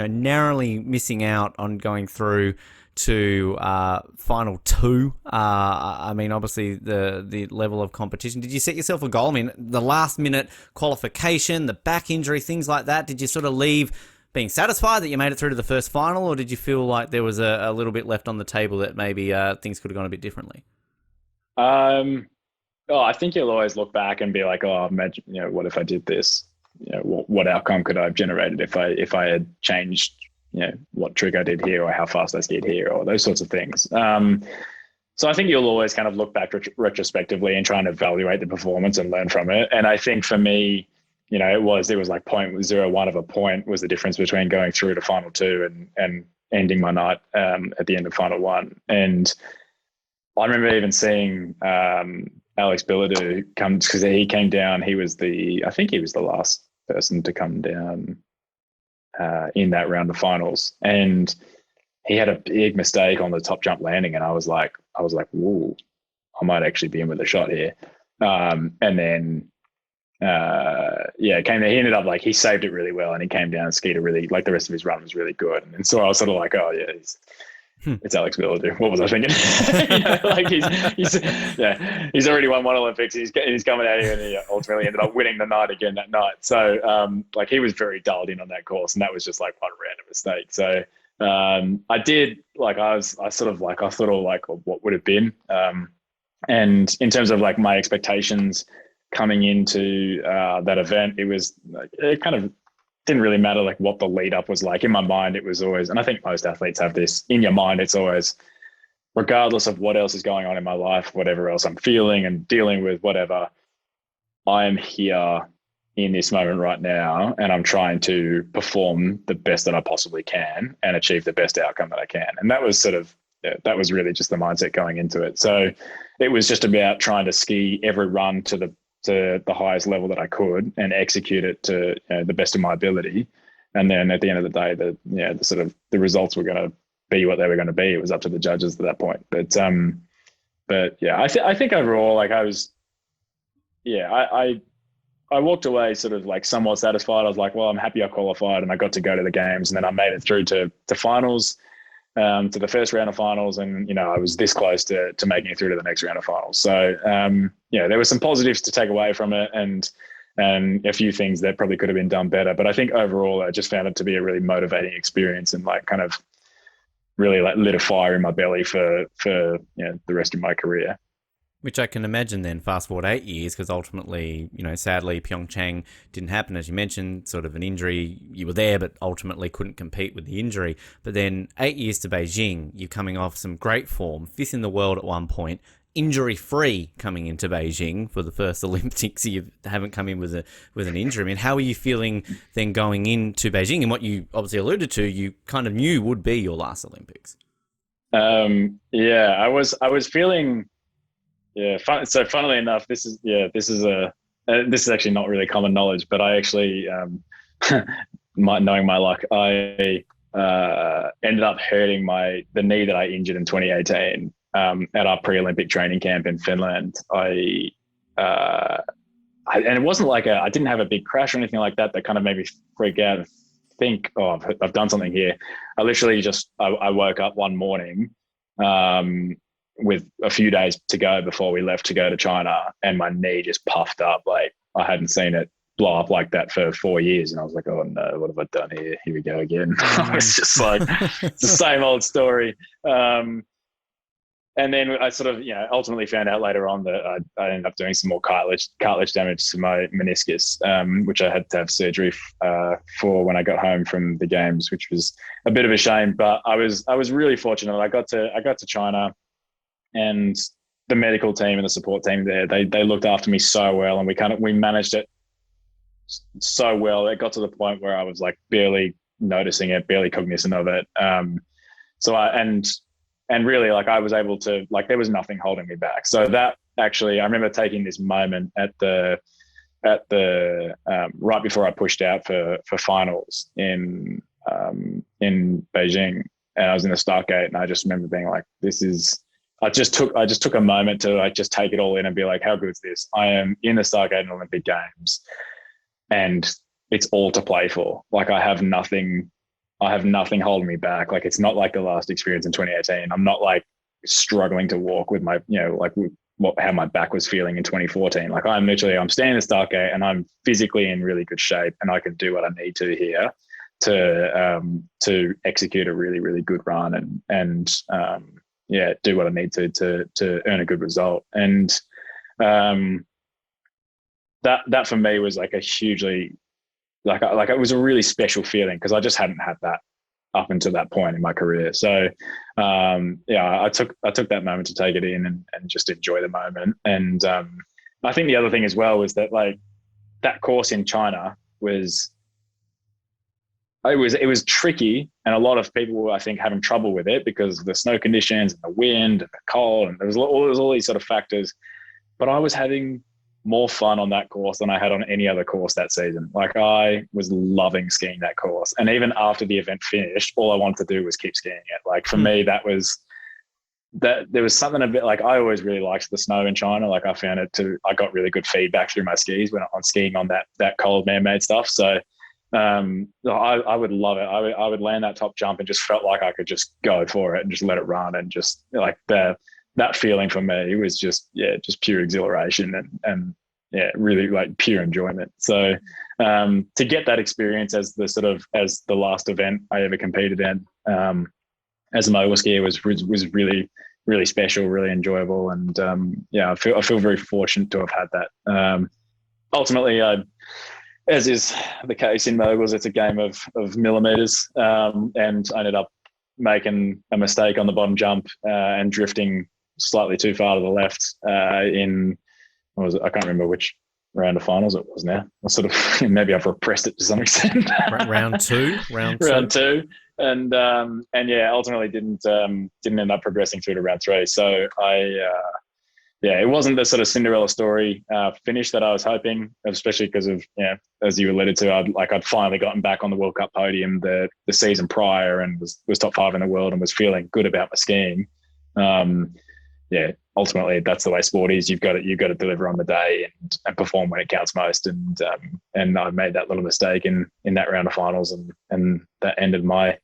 narrowly missing out on going through to final two. I mean, obviously the level of competition. Did you set yourself a goal? I mean, the last minute qualification, the back injury, things like that. Did you sort of leave being satisfied that you made it through to the first final, or did you feel like there was a little bit left on the table that maybe things could have gone a bit differently? I think you'll always look back and be like, oh, imagine, what if I did this? What outcome could I have generated if I had changed, what trick I did here, or how fast I skied here, or those sorts of things. So I think you'll always kind of look back retrospectively and try and evaluate the performance and learn from it. And I think for me, it was like 0.01 of a point was the difference between going through to final two and ending my night at the end of final one. And I remember even seeing Alex Billadu come, because he came down. I think he was the last person to come down in that round of finals, and he had a big mistake on the top jump landing, and I was like, whoa, I might actually be in with a shot here. And then came there. He ended up he saved it really well, and he came down and skied the rest of his run was really good. And so I was sort of like, oh yeah, it's Alex Billadu. What was I thinking? He's already won one Olympics. He's coming out here, and he ultimately ended up winning the night again that night. So he was very dialed in on that course, and that was just like one random mistake. So I did I thought of what would have been. And in terms of my expectations coming into that event, it was it kind of didn't really matter what the lead up was like. In my mind, it was always, and I think most athletes have this, in your mind, it's always, regardless of what else is going on in my life, whatever else I'm feeling and dealing with, whatever, I am here in this moment right now, and I'm trying to perform the best that I possibly can and achieve the best outcome that I can. And that was that was really just the mindset going into it. So it was just about trying to ski every run to the highest level that I could and execute it to the best of my ability. And then at the end of the day, the results were going to be what they were going to be. It was up to the judges at that point. But yeah, I think overall, I walked away sort of somewhat satisfied. I was like, well, I'm happy I qualified and I got to go to the games, and then I made it through to finals, to the first round of finals. And, I was this close to making it through to the next round of finals. So, there were some positives to take away from it, and a few things that probably could have been done better. But I think overall, I just found it to be a really motivating experience, and kind of really lit a fire in my belly for the rest of my career. Which I can imagine then, fast forward 8 years, because ultimately, sadly, Pyeongchang didn't happen, as you mentioned, sort of an injury. You were there, but ultimately couldn't compete with the injury. But then 8 years to Beijing, you're coming off some great form, fifth in the world at one point, injury-free coming into Beijing for the first Olympics. You haven't come in with an injury. I mean, how are you feeling then going into Beijing? And what you obviously alluded to, you kind of knew would be your last Olympics. I was feeling... Yeah. So funnily enough, this is actually not really common knowledge, but I actually, knowing my luck, I ended up hurting the knee that I injured in 2018 at our pre-Olympic training camp in Finland. And it wasn't I didn't have a big crash or anything like that kind of made me freak out and think, oh, I've done something here. I literally I woke up one morning, with a few days to go before we left to go to China, and my knee just puffed up. I hadn't seen it blow up like that for 4 years. And I was like, oh no, what have I done here? Here we go again. It's just it's the same old story. And then I sort of, ultimately found out later on that I ended up doing some more cartilage damage to my meniscus, which I had to have surgery for when I got home from the games, which was a bit of a shame. But I was really fortunate. I got to China, and the medical team and the support team there, they looked after me so well, and we managed it so well. It got to the point where I was like barely noticing it, barely cognizant of it. And really, like, I was able to, like, there was nothing holding me back. So that actually, I remember taking this moment at the right before I pushed out for finals in Beijing, and I was in the start gate, and I just remember being like, I just took a moment to like just take it all in and be like, how good is this? I am in the start gate in Olympic Games, and it's all to play for. Like, I have nothing holding me back. Like, it's not like the last experience in 2018. I'm not like struggling to walk with my, how my back was feeling in 2014. Like, I'm standing in the start gate, and I'm physically in really good shape, and I can do what I need to here to execute a really, really good run and do what I need to earn a good result. And that for me was like a hugely, like it was a really special feeling, because I just hadn't had that up until that point in my career. So I took that moment to take it in and just enjoy the moment. And I think the other thing as well was that, like, that course in China was tricky, and a lot of people were, I think, having trouble with it because of the snow conditions and the wind and the cold, and there was all these sort of factors. But I was having more fun on that course than I had on any other course that season. Like, I was loving skiing that course. And even after the event finished, all I wanted to do was keep skiing it. Like, for me, there was something a bit like, I always really liked the snow in China. Like, I got really good feedback through my skis when I'm skiing on that cold man-made stuff. So I would love it. I would land that top jump and just felt like I could just go for it and just let it run, and just like that feeling for me was just pure exhilaration and really like pure enjoyment. So to get that experience as the last event I ever competed in as a mogul skier was really, really special, really enjoyable. And I feel very fortunate to have had that. Ultimately, as is the case in moguls, it's a game of millimeters, and I ended up making a mistake on the bottom jump and drifting slightly too far to the left in, what was it? I can't remember which round of finals it was now. I sort of, maybe I've repressed it to some extent. round two. And ultimately didn't end up progressing through to round three. So it wasn't the sort of Cinderella story finish that I was hoping, especially because of, as you alluded to, I'd finally gotten back on the World Cup podium the season prior, and was top 5 in the world and was feeling good about my skiing. Ultimately that's the way sport is. You've got to deliver on the day and perform when it counts most. And I made that little mistake in that round of finals, and that ended my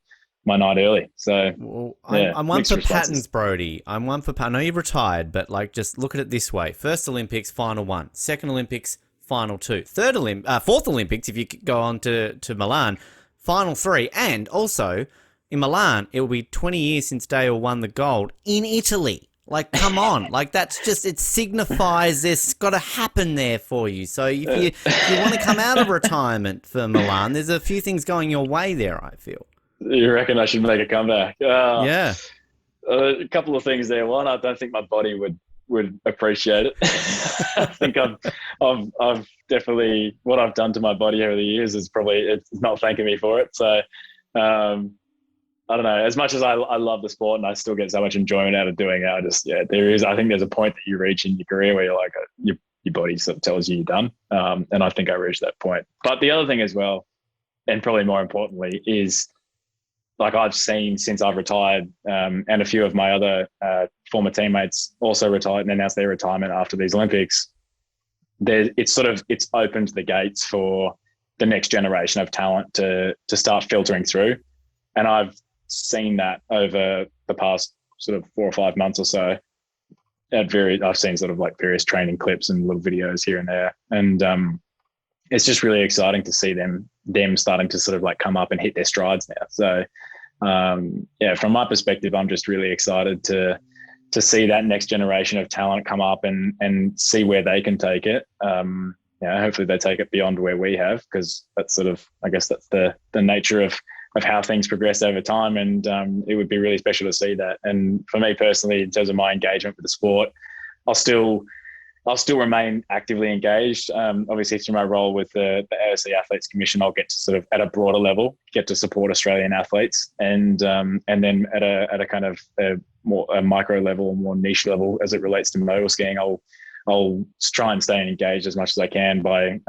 night early. So I'm one for patterns, Brodie. I'm one for I know you've retired, but like, just look at it this way: first Olympics, final 1; second Olympics, final 2; fourth Olympics, if you go on to Milan, final 3; and also in Milan, it will be 20 years since Dale won the gold in Italy. Like, come on. Like, that's just, it signifies there's got to happen there for you. So if you want to come out of retirement for Milan, there's a few things going your way there, I feel. You reckon I should make a comeback? Yeah. A couple of things there. One, I don't think my body would appreciate it. I think I've definitely, what I've done to my body over the years is probably, it's not thanking me for it. So, I don't know, as much as I love the sport and I still get so much enjoyment out of doing it, I think there's a point that you reach in your career where you're like, your body sort of tells you you're done. And I think I reached that point. But the other thing as well, and probably more importantly, is like, I've seen since I've retired, and a few of my other former teammates also retired and announced their retirement after these Olympics. It's opened the gates for the next generation of talent to start filtering through. And I've seen that over the past sort of 4 or 5 months or so. I've seen sort of like various training clips and little videos here and there. And it's just really exciting to see them starting to sort of like come up and hit their strides now. So from my perspective, I'm just really excited to to see that next generation of talent come up and see where they can take it. Hopefully they take it beyond where we have, because that's sort of, I guess that's the nature of how things progress over time. And it would be really special to see that. And for me personally, in terms of my engagement with the sport, I'll still remain actively engaged. Obviously, through my role with the AOC Athletes Commission, I'll get to sort of, at a broader level, get to support Australian athletes, and then at a kind of a micro level, a more niche level, as it relates to mogul skiing, I'll try and stay engaged as much as I can by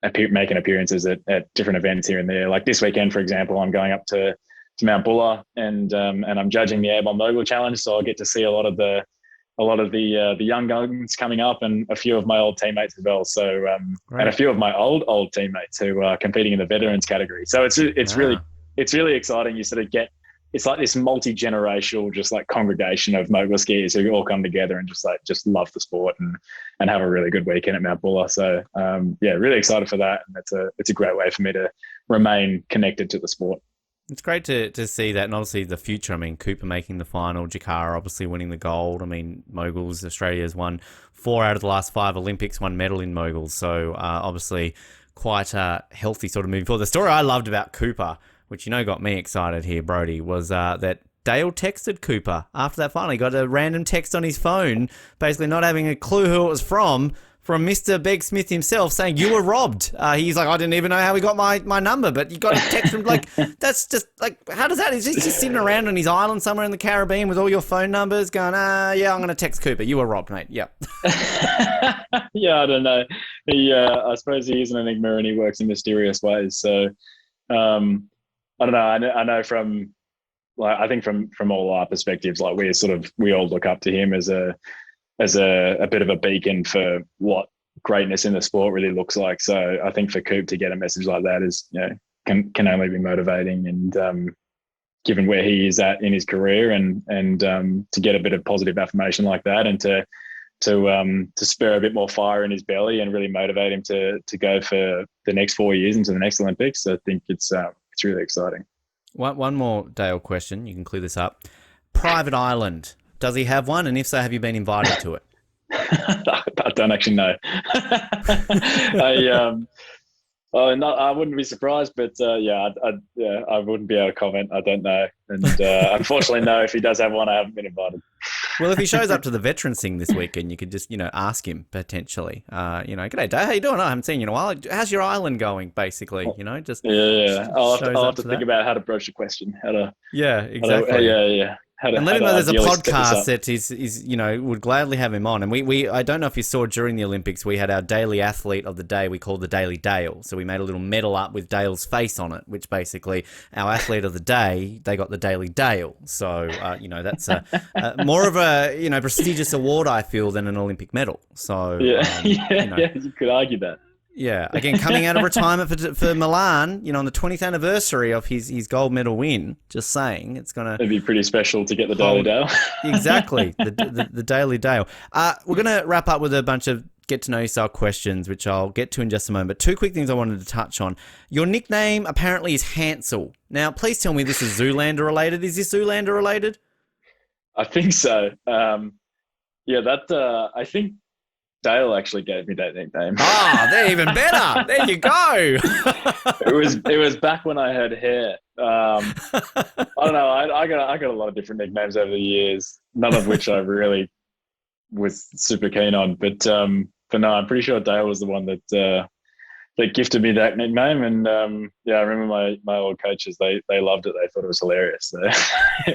making appearances at different events here and there. Like this weekend, for example, I'm going up to Mount Buller, and I'm judging the Airborne Mogul Challenge, so I'll get to see a lot of the young guns coming up, and a few of my old teammates as well. So and a few of my old teammates who are competing in the veterans category. So it's really exciting. You sort of get, it's like this multi-generational, just like congregation of mogul skiers who all come together and just love the sport and have a really good weekend at Mount Buller. So really excited for that, and it's a great way for me to remain connected to the sport. It's great to see that, and obviously the future. I mean, Cooper making the final, Jakara obviously winning the gold. I mean, moguls, Australia's won 4 out of the last 5 Olympics, 1 medal in moguls. So obviously quite a healthy sort of moving forward. The story I loved about Cooper, which got me excited here, Brodie, was that Dale texted Cooper after that final. He got a random text on his phone, basically not having a clue who it was from Mr. Begg-Smith himself, saying, "You were robbed." He's like, "I didn't even know how he got my number, but you got a text from," like, that's just, like, how does that? Is he just sitting around on his island somewhere in the Caribbean with all your phone numbers going, yeah, I'm going to text Cooper. You were robbed, mate. Yep. Yeah, I don't know. I suppose he is an enigma and he works in mysterious ways. So, I don't know. I know from, like, I think from all our perspectives, like, we all look up to him as a bit of a beacon for what greatness in the sport really looks like. So I think for Coop to get a message like that is, can only be motivating, and given where he is at in his career, and to get a bit of positive affirmation like that, and to spur a bit more fire in his belly and really motivate him to go for the next 4 years into the next Olympics. I think it's really exciting. One more Dale question. You can clear this up. Private island. Does he have one? And if so, have you been invited to it? I don't actually know. I wouldn't be surprised, but I wouldn't be able to comment. I don't know. And unfortunately, no, if he does have one, I haven't been invited. Well, if he shows up to the veterans thing this weekend, you could just, ask him potentially. "G'day, Dave, how you doing? I haven't seen you in a while. How's your island going?" Basically, just I'll have to think about how to broach the question. Exactly. And let him know there's a podcast that is would gladly have him on. And we I don't know if you saw during the Olympics, we had our daily athlete of the day we called the Daily Dale. So we made a little medal up with Dale's face on it, which basically our athlete of the day, they got the Daily Dale. So, that's more of a, prestigious award, I feel, than an Olympic medal. So, you could argue that. Yeah, again, coming out of retirement for Milan, on the 20th anniversary of his gold medal win. Just saying, it'd be pretty special to get the Daily Dale. Exactly, the Daily Dale. We're going to wrap up with a bunch of get to know yourself questions, which I'll get to in just a moment. But 2 quick things I wanted to touch on. Your nickname apparently is Hansel. Now, please tell me this is Zoolander related. Is this Zoolander related? I think so. I think Dale actually gave me that nickname. They're even better. There you go. It was back when I had hair. I don't know. I got a lot of different nicknames over the years, none of which I really was super keen on. But no, I'm pretty sure Dale was the one that gifted me that nickname. And I remember my old coaches, they loved it. They thought it was hilarious.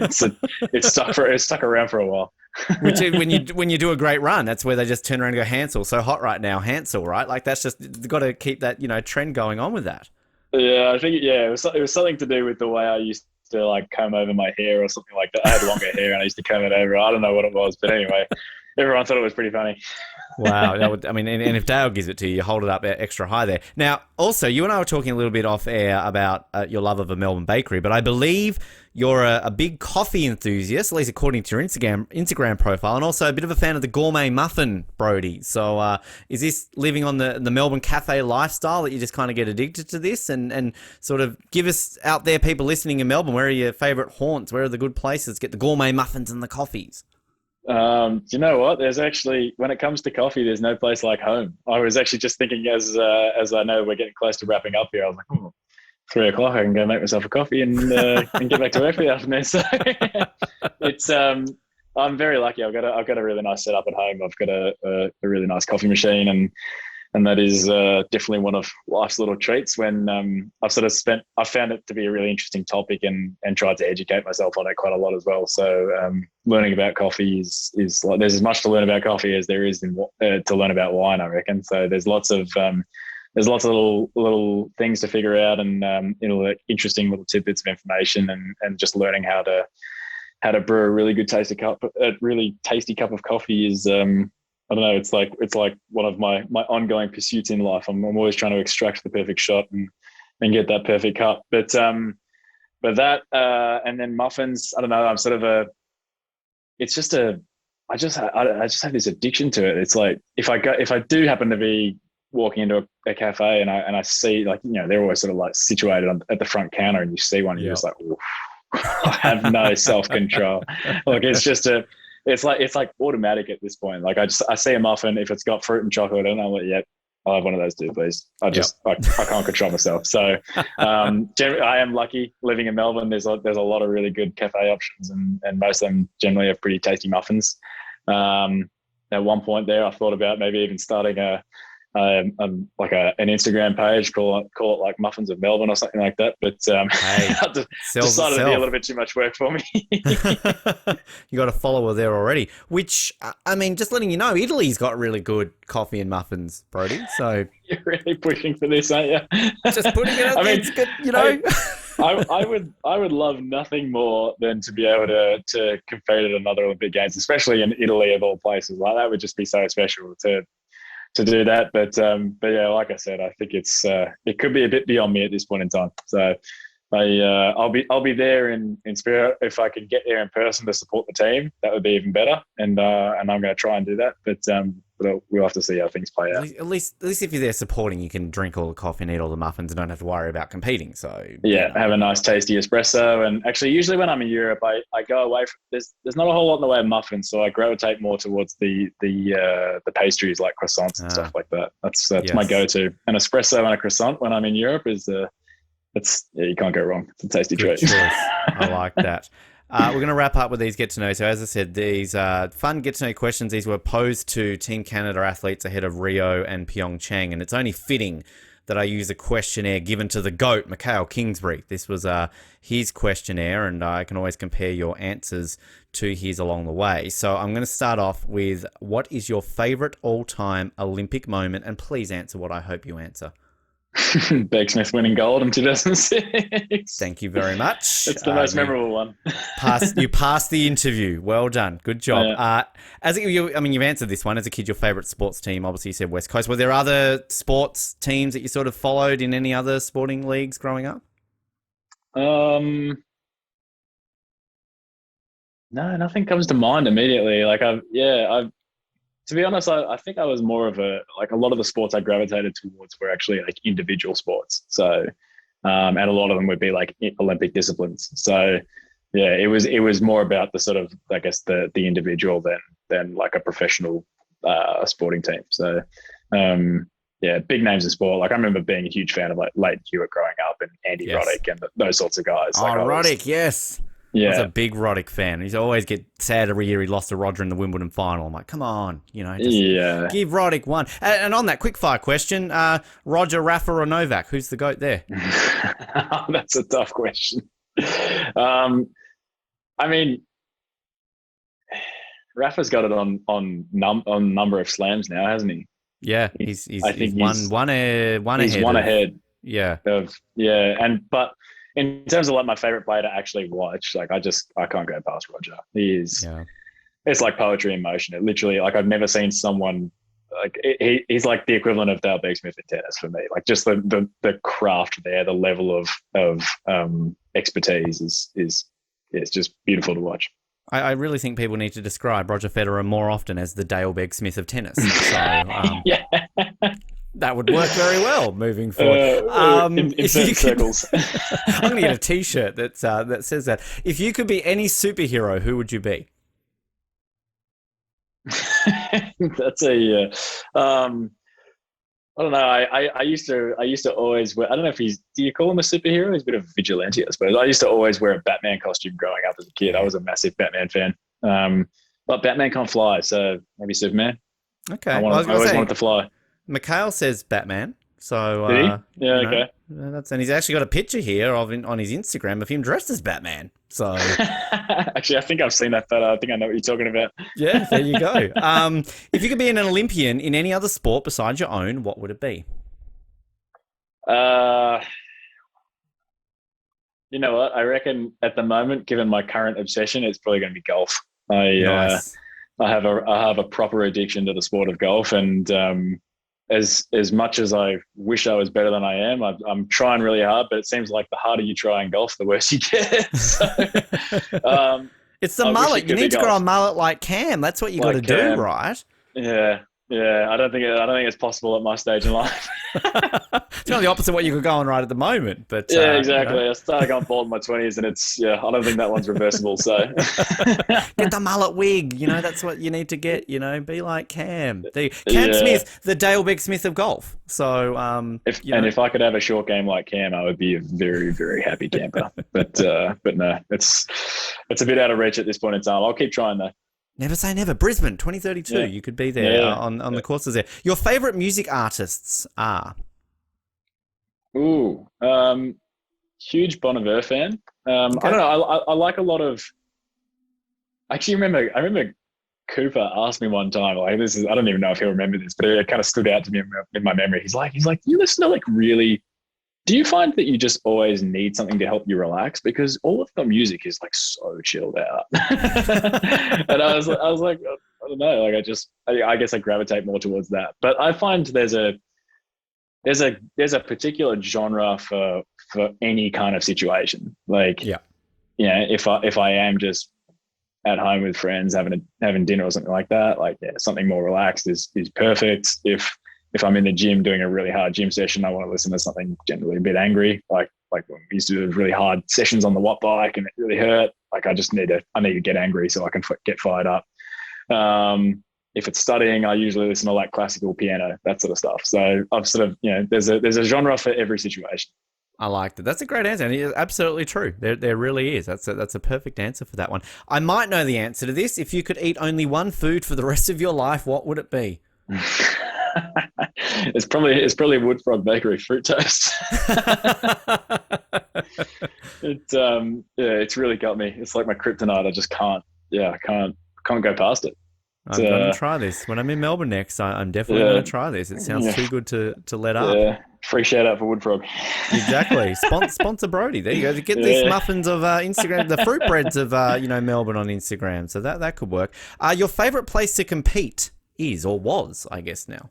So it stuck around for a while. Which when you do a great run, that's where they just turn around and go, "Hansel, so hot right now, Hansel," right? Like, that's just, you've got to keep that trend going on with that. Yeah, I think it was something to do with the way I used to, like, comb over my hair or something like that. I had longer hair and I used to comb it over. I don't know what it was, but anyway, everyone thought it was pretty funny. Wow, that would, I mean, and if Dale gives it to you, you hold it up extra high there. Now, also, you and I were talking a little bit off air about your love of a Melbourne bakery, but I believe you're a big coffee enthusiast, at least according to your Instagram profile, and also a bit of a fan of the gourmet muffin, Brodie. So, is this living on the Melbourne cafe lifestyle that you just kind of get addicted to this, and sort of give us out there, people listening in Melbourne, where are your favourite haunts? Where are the good places to get the gourmet muffins and the coffees? You know what? There's actually, when it comes to coffee, there's no place like home. I was actually just thinking as I know we're getting close to wrapping up here, I was like, 3 o'clock, I can go make myself a coffee and get back to work for the afternoon. So it's I'm very lucky. I've got a really nice setup at home. I've got a really nice coffee machine, and that is definitely one of life's little treats. When I found it to be a really interesting topic and tried to educate myself on it quite a lot as well. So learning about coffee is like, there's as much to learn about coffee as there is to learn about wine, I reckon. So there's lots of little things to figure out, and interesting little tidbits of information, and just learning how to brew a really tasty cup of coffee is I don't know. It's like one of my ongoing pursuits in life. I'm always trying to extract the perfect shot and get that perfect cup. But that and then muffins. I don't know. I'm sort of I just have this addiction to it. It's like if I do happen to be walking into a cafe and I see, like, they're always sort of like situated at the front counter, and you see one, and you're just like, oof, I have no self-control. Like it's like automatic at this point. Like I see a muffin, if it's got fruit and chocolate in it, I'm like, yep, I'll have one of those too, please. I can't control myself. So generally, I am lucky living in Melbourne. There's a lot of really good cafe options, and most of them generally have pretty tasty muffins. At one point there, I thought about maybe even starting an Instagram page, call it like Muffins of Melbourne or something like that. But decided to be a little bit too much work for me. You got a follower there already, which, I mean, just letting you know, Italy's got really good coffee and muffins, Brodie. So you're really pushing for this, aren't you? Just putting it out there, it's good, I would love nothing more than to be able to compete at another Olympic Games, especially in Italy of all places. Like, that would just be so special to do that. But yeah, like I said, I think it could be a bit beyond me at this point in time. So I'll be there in spirit. If I could get there in person to support the team, that would be even better. And I'm going to try and do that. But we'll have to see how things play out. At least if you're there supporting, you can drink all the coffee and eat all the muffins and don't have to worry about competing. So yeah, have a nice tasty espresso. And actually, usually when I'm in Europe, I go away from there's not a whole lot in the way of muffins, so I gravitate more towards the pastries like croissants and stuff like that. That's yes. My go-to. An espresso and a croissant when I'm in Europe is you can't go wrong. It's a tasty treat. Choice. I like that. We're going to wrap up with these get to know. So as I said, these fun get to know questions. These were posed to Team Canada athletes ahead of Rio and Pyeongchang, and it's only fitting that I use a questionnaire given to the GOAT, Mikhail Kingsbury. This was his questionnaire, and I can always compare your answers to his along the way. So I'm going to start off with, what is your favourite all-time Olympic moment? And please answer what I hope you answer. Begg-Smith winning gold in 2006. Thank you very much. It's the most memorable one. You passed the interview. Well done. Good job. Yeah. You've answered this one. As a kid, your favourite sports team, obviously you said West Coast. Were there other sports teams that you sort of followed in any other sporting leagues growing up? No, nothing comes to mind immediately. To be honest, I think I was more of a lot of the sports I gravitated towards were actually like individual sports. So, and a lot of them would be like Olympic disciplines. So yeah, it was more about the sort of, I guess, the individual than like a professional sporting team. So, yeah, big names in sport. Like, I remember being a huge fan of like Leighton Hewitt growing up, and Andy Roddick and those sorts of guys. Roddick, yes. Yeah. I was a big Roddick fan. He'd always get sad every year he lost to Roger in the Wimbledon final. I'm like, come on, give Roddick one. And on that quick fire question, Roger, Rafa, or Novak, who's the GOAT there? That's a tough question. I mean, Rafa's got it on number of slams now, hasn't he? Yeah, he's one ahead. He's one ahead. Yeah. But in terms of like my favorite player to actually watch, like I can't go past Roger. It's like poetry in motion. It literally, like, I've never seen someone like he's like the equivalent of Dale Begg-Smith in tennis for me. Like just the craft there, the level of expertise is it's just beautiful to watch. I really think people need to describe Roger Federer more often as the Dale Begg-Smith of tennis. So yeah, that would work very well moving forward. In certain circles. I'm going to get a T-shirt that says that. If you could be any superhero, who would you be? That's a I don't know. I used to always wear, I don't know if do you call him a superhero? He's a bit of a vigilante, I suppose. I used to always wear a Batman costume growing up as a kid. I was a massive Batman fan. But Batman can't fly, so maybe Superman. Okay. I always wanted to fly. Mikhail says Batman. So did he? Yeah, okay. And he's actually got a picture here on his Instagram of him dressed as Batman. So actually, I think I've seen that photo. I think I know what you're talking about. Yeah, there you go. If you could be an Olympian in any other sport besides your own, what would it be? You know what? I reckon at the moment, given my current obsession, it's probably going to be golf. Nice. I have a proper addiction to the sport of golf, and as much as I wish I was better than I am, I'm trying really hard, but it seems like the harder you try in golf, the worse you get. So, it's the mullet. You need to grow a mullet like Cam. That's what you got to do, right? Yeah. I don't think it's possible at my stage in life. It's kind of the opposite of what you're going right at the moment. But yeah, exactly. You know. I started going bald in my 20s, and I don't think that one's reversible. So get the mullet wig. You know, that's what you need to get. You know, be like Cam. Cam Smith, the Dale Begg-Smith of golf. So if I could have a short game like Cam, I would be a very, very happy camper. But no, it's a bit out of reach at this point in time. I'll keep trying though. Never say never. Brisbane, 2032. Yeah. You could be there on the courses there. Your favourite music artists are? Ooh, huge Bon Iver fan. Okay. I don't know. I like a lot of. Actually, I remember Cooper asked me one time. Like this is. I don't even know if he'll remember this, but it kind of stood out to me in my memory. He's like, you listen to like really. Do you find that you just always need something to help you relax? Because all of the music is like so chilled out. And I was like, I don't know. Like I guess I gravitate more towards that. But I find there's a particular genre for any kind of situation. Like, if I am just at home with friends having dinner or something like that, like something more relaxed is perfect. If I'm in the gym doing a really hard gym session, I want to listen to something generally a bit angry, like when we used to do really hard sessions on the watt bike and it really hurt. Like I need to get angry so I can get fired up. If it's studying, I usually listen to like classical piano, that sort of stuff. So I've sort of, there's a genre for every situation. I liked it. That's a great answer, and it's absolutely true. There really is. That's a perfect answer for that one. I might know the answer to this. If you could eat only one food for the rest of your life, what would it be? It's probably Wood Frog Bakery fruit toast. It's really got me. It's like my kryptonite. I just can't go past it. I'm going to try this when I'm in Melbourne next. I'm definitely going to try this. It sounds too good to let up. Yeah, free shout out for Wood Frog. Exactly. Sponsor Brodie. There you go. Get these muffins of Instagram, the fruit breads of Melbourne on Instagram. So that could work. Your favourite place to compete is or was, I guess now.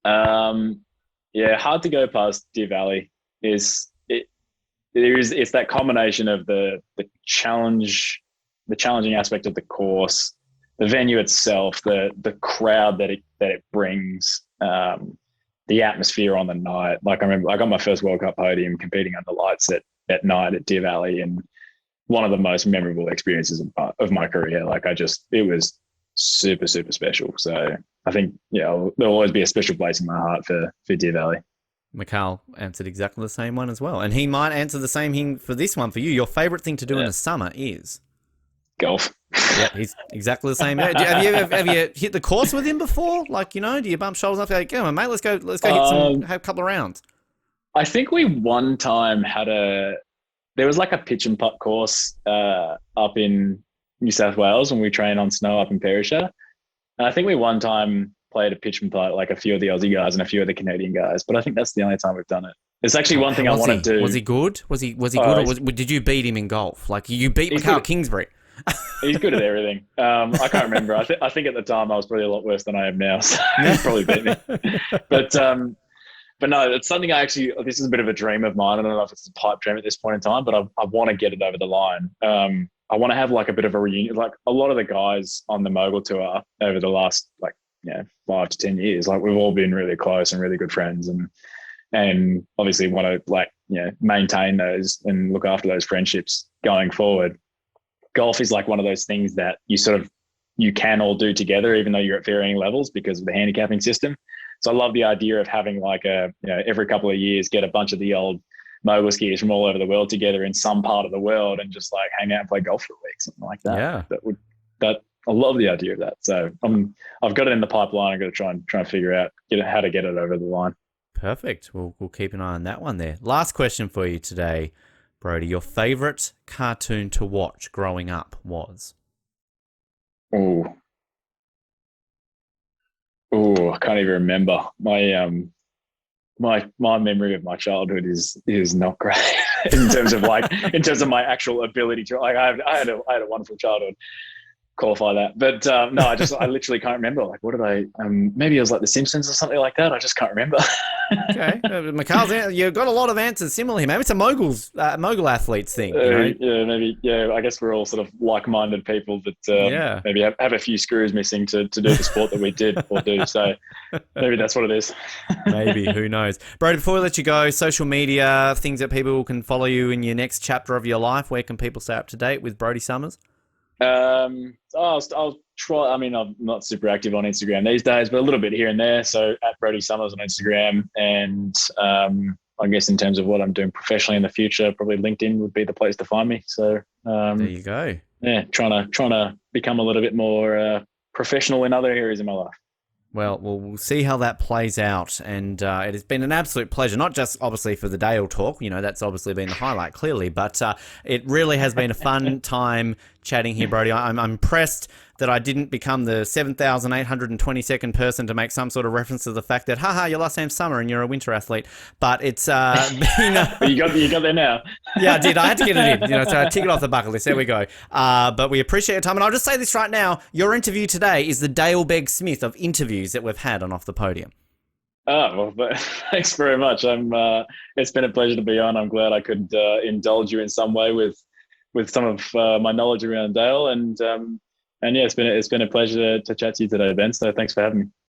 Hard to go past Deer Valley. It's that combination of the challenging aspect of the course, the venue itself, the crowd that it brings, the atmosphere on the night. Like I remember I got my first World Cup podium competing under lights at night at Deer Valley, and one of the most memorable experiences of my career. Like it was super, super special. So I think, there'll always be a special place in my heart for Deer Valley. Mikhail answered exactly the same one as well. And he might answer the same thing for this one for you. Your favourite thing to do in the summer is? Golf. Yeah, he's exactly the same. Have you hit the course with him before? Like, do you bump shoulders up? Like, come on, mate, let's go have a couple of rounds. I think we one time there was like a pitch and putt course up in New South Wales when we train on snow up in Perisher. And I think we one time played a pitch and putt, like a few of the Aussie guys and a few of the Canadian guys, but I think that's the only time we've done it. It's actually one thing I want to do. Was he good? Was he good? Or did you beat him in golf? Like you beat Mikhail Kingsbury? He's good at everything. I can't remember. I think at the time I was probably a lot worse than I am now. So he probably beat me. But no, it's something I actually. This is a bit of a dream of mine. I don't know if it's a pipe dream at this point in time, but I want to get it over the line. I want to have like a bit of a reunion. Like a lot of the guys on the Mogul tour over the last 5 to 10 years, like we've all been really close and really good friends, and obviously want to maintain those and look after those friendships going forward. Golf is like one of those things that you can all do together, even though you're at varying levels because of the handicapping system. So I love the idea of having every couple of years, get a bunch of the old mogul skiers from all over the world together in some part of the world and just like hang out and play golf for a week, something like that. Yeah. I love the idea of that. So I've got it in the pipeline. I've got to try and figure out how to get it over the line. Perfect. We'll keep an eye on that one there. Last question for you today, Brodie. Your favourite cartoon to watch growing up was? I can't even remember. My memory of my childhood is not great in terms of my actual ability to I had a wonderful childhood. Qualify that, but no, I literally can't remember. Like, what did I? Maybe it was like The Simpsons or something like that. I just can't remember. Okay, Mikhail's, you've got a lot of answers similarly. Maybe it's a mogul athletes thing. Yeah, maybe. Yeah, I guess we're all sort of like-minded people that maybe have a few screws missing to do the sport that we did or do. So maybe that's what it is. Maybe, who knows? Brodie, before we let you go, social media, things that people can follow you in your next chapter of your life. Where can people stay up to date with Brodie Summers? I'll try. I mean, I'm not super active on Instagram these days, but a little bit here and there. So at Brodie Summers on Instagram, and I guess in terms of what I'm doing professionally in the future, probably LinkedIn would be the place to find me. So there you go. Yeah, trying to become a little bit more professional in other areas of my life. Well, we'll see how that plays out, and it has been an absolute pleasure, not just obviously for the Dale talk, that's obviously been the highlight clearly, but it really has been a fun time chatting here, Brodie. I'm impressed that I didn't become the 7,822nd person to make some sort of reference to the fact that, haha, your last name's Summer and you're a winter athlete, but it's been... you got there now. Yeah, I did. I had to get it in, so I tick it off the bucket list. There we go. But we appreciate your time, and I'll just say this right now, your interview today is the Dale Begg-Smith of interviews that we've had on Off the Podium. Oh, well, thanks very much. It's been a pleasure to be on. I'm glad I could indulge you in some way with some of my knowledge around Dale, and yeah, it's been a pleasure to chat to you today, Ben. So thanks for having me.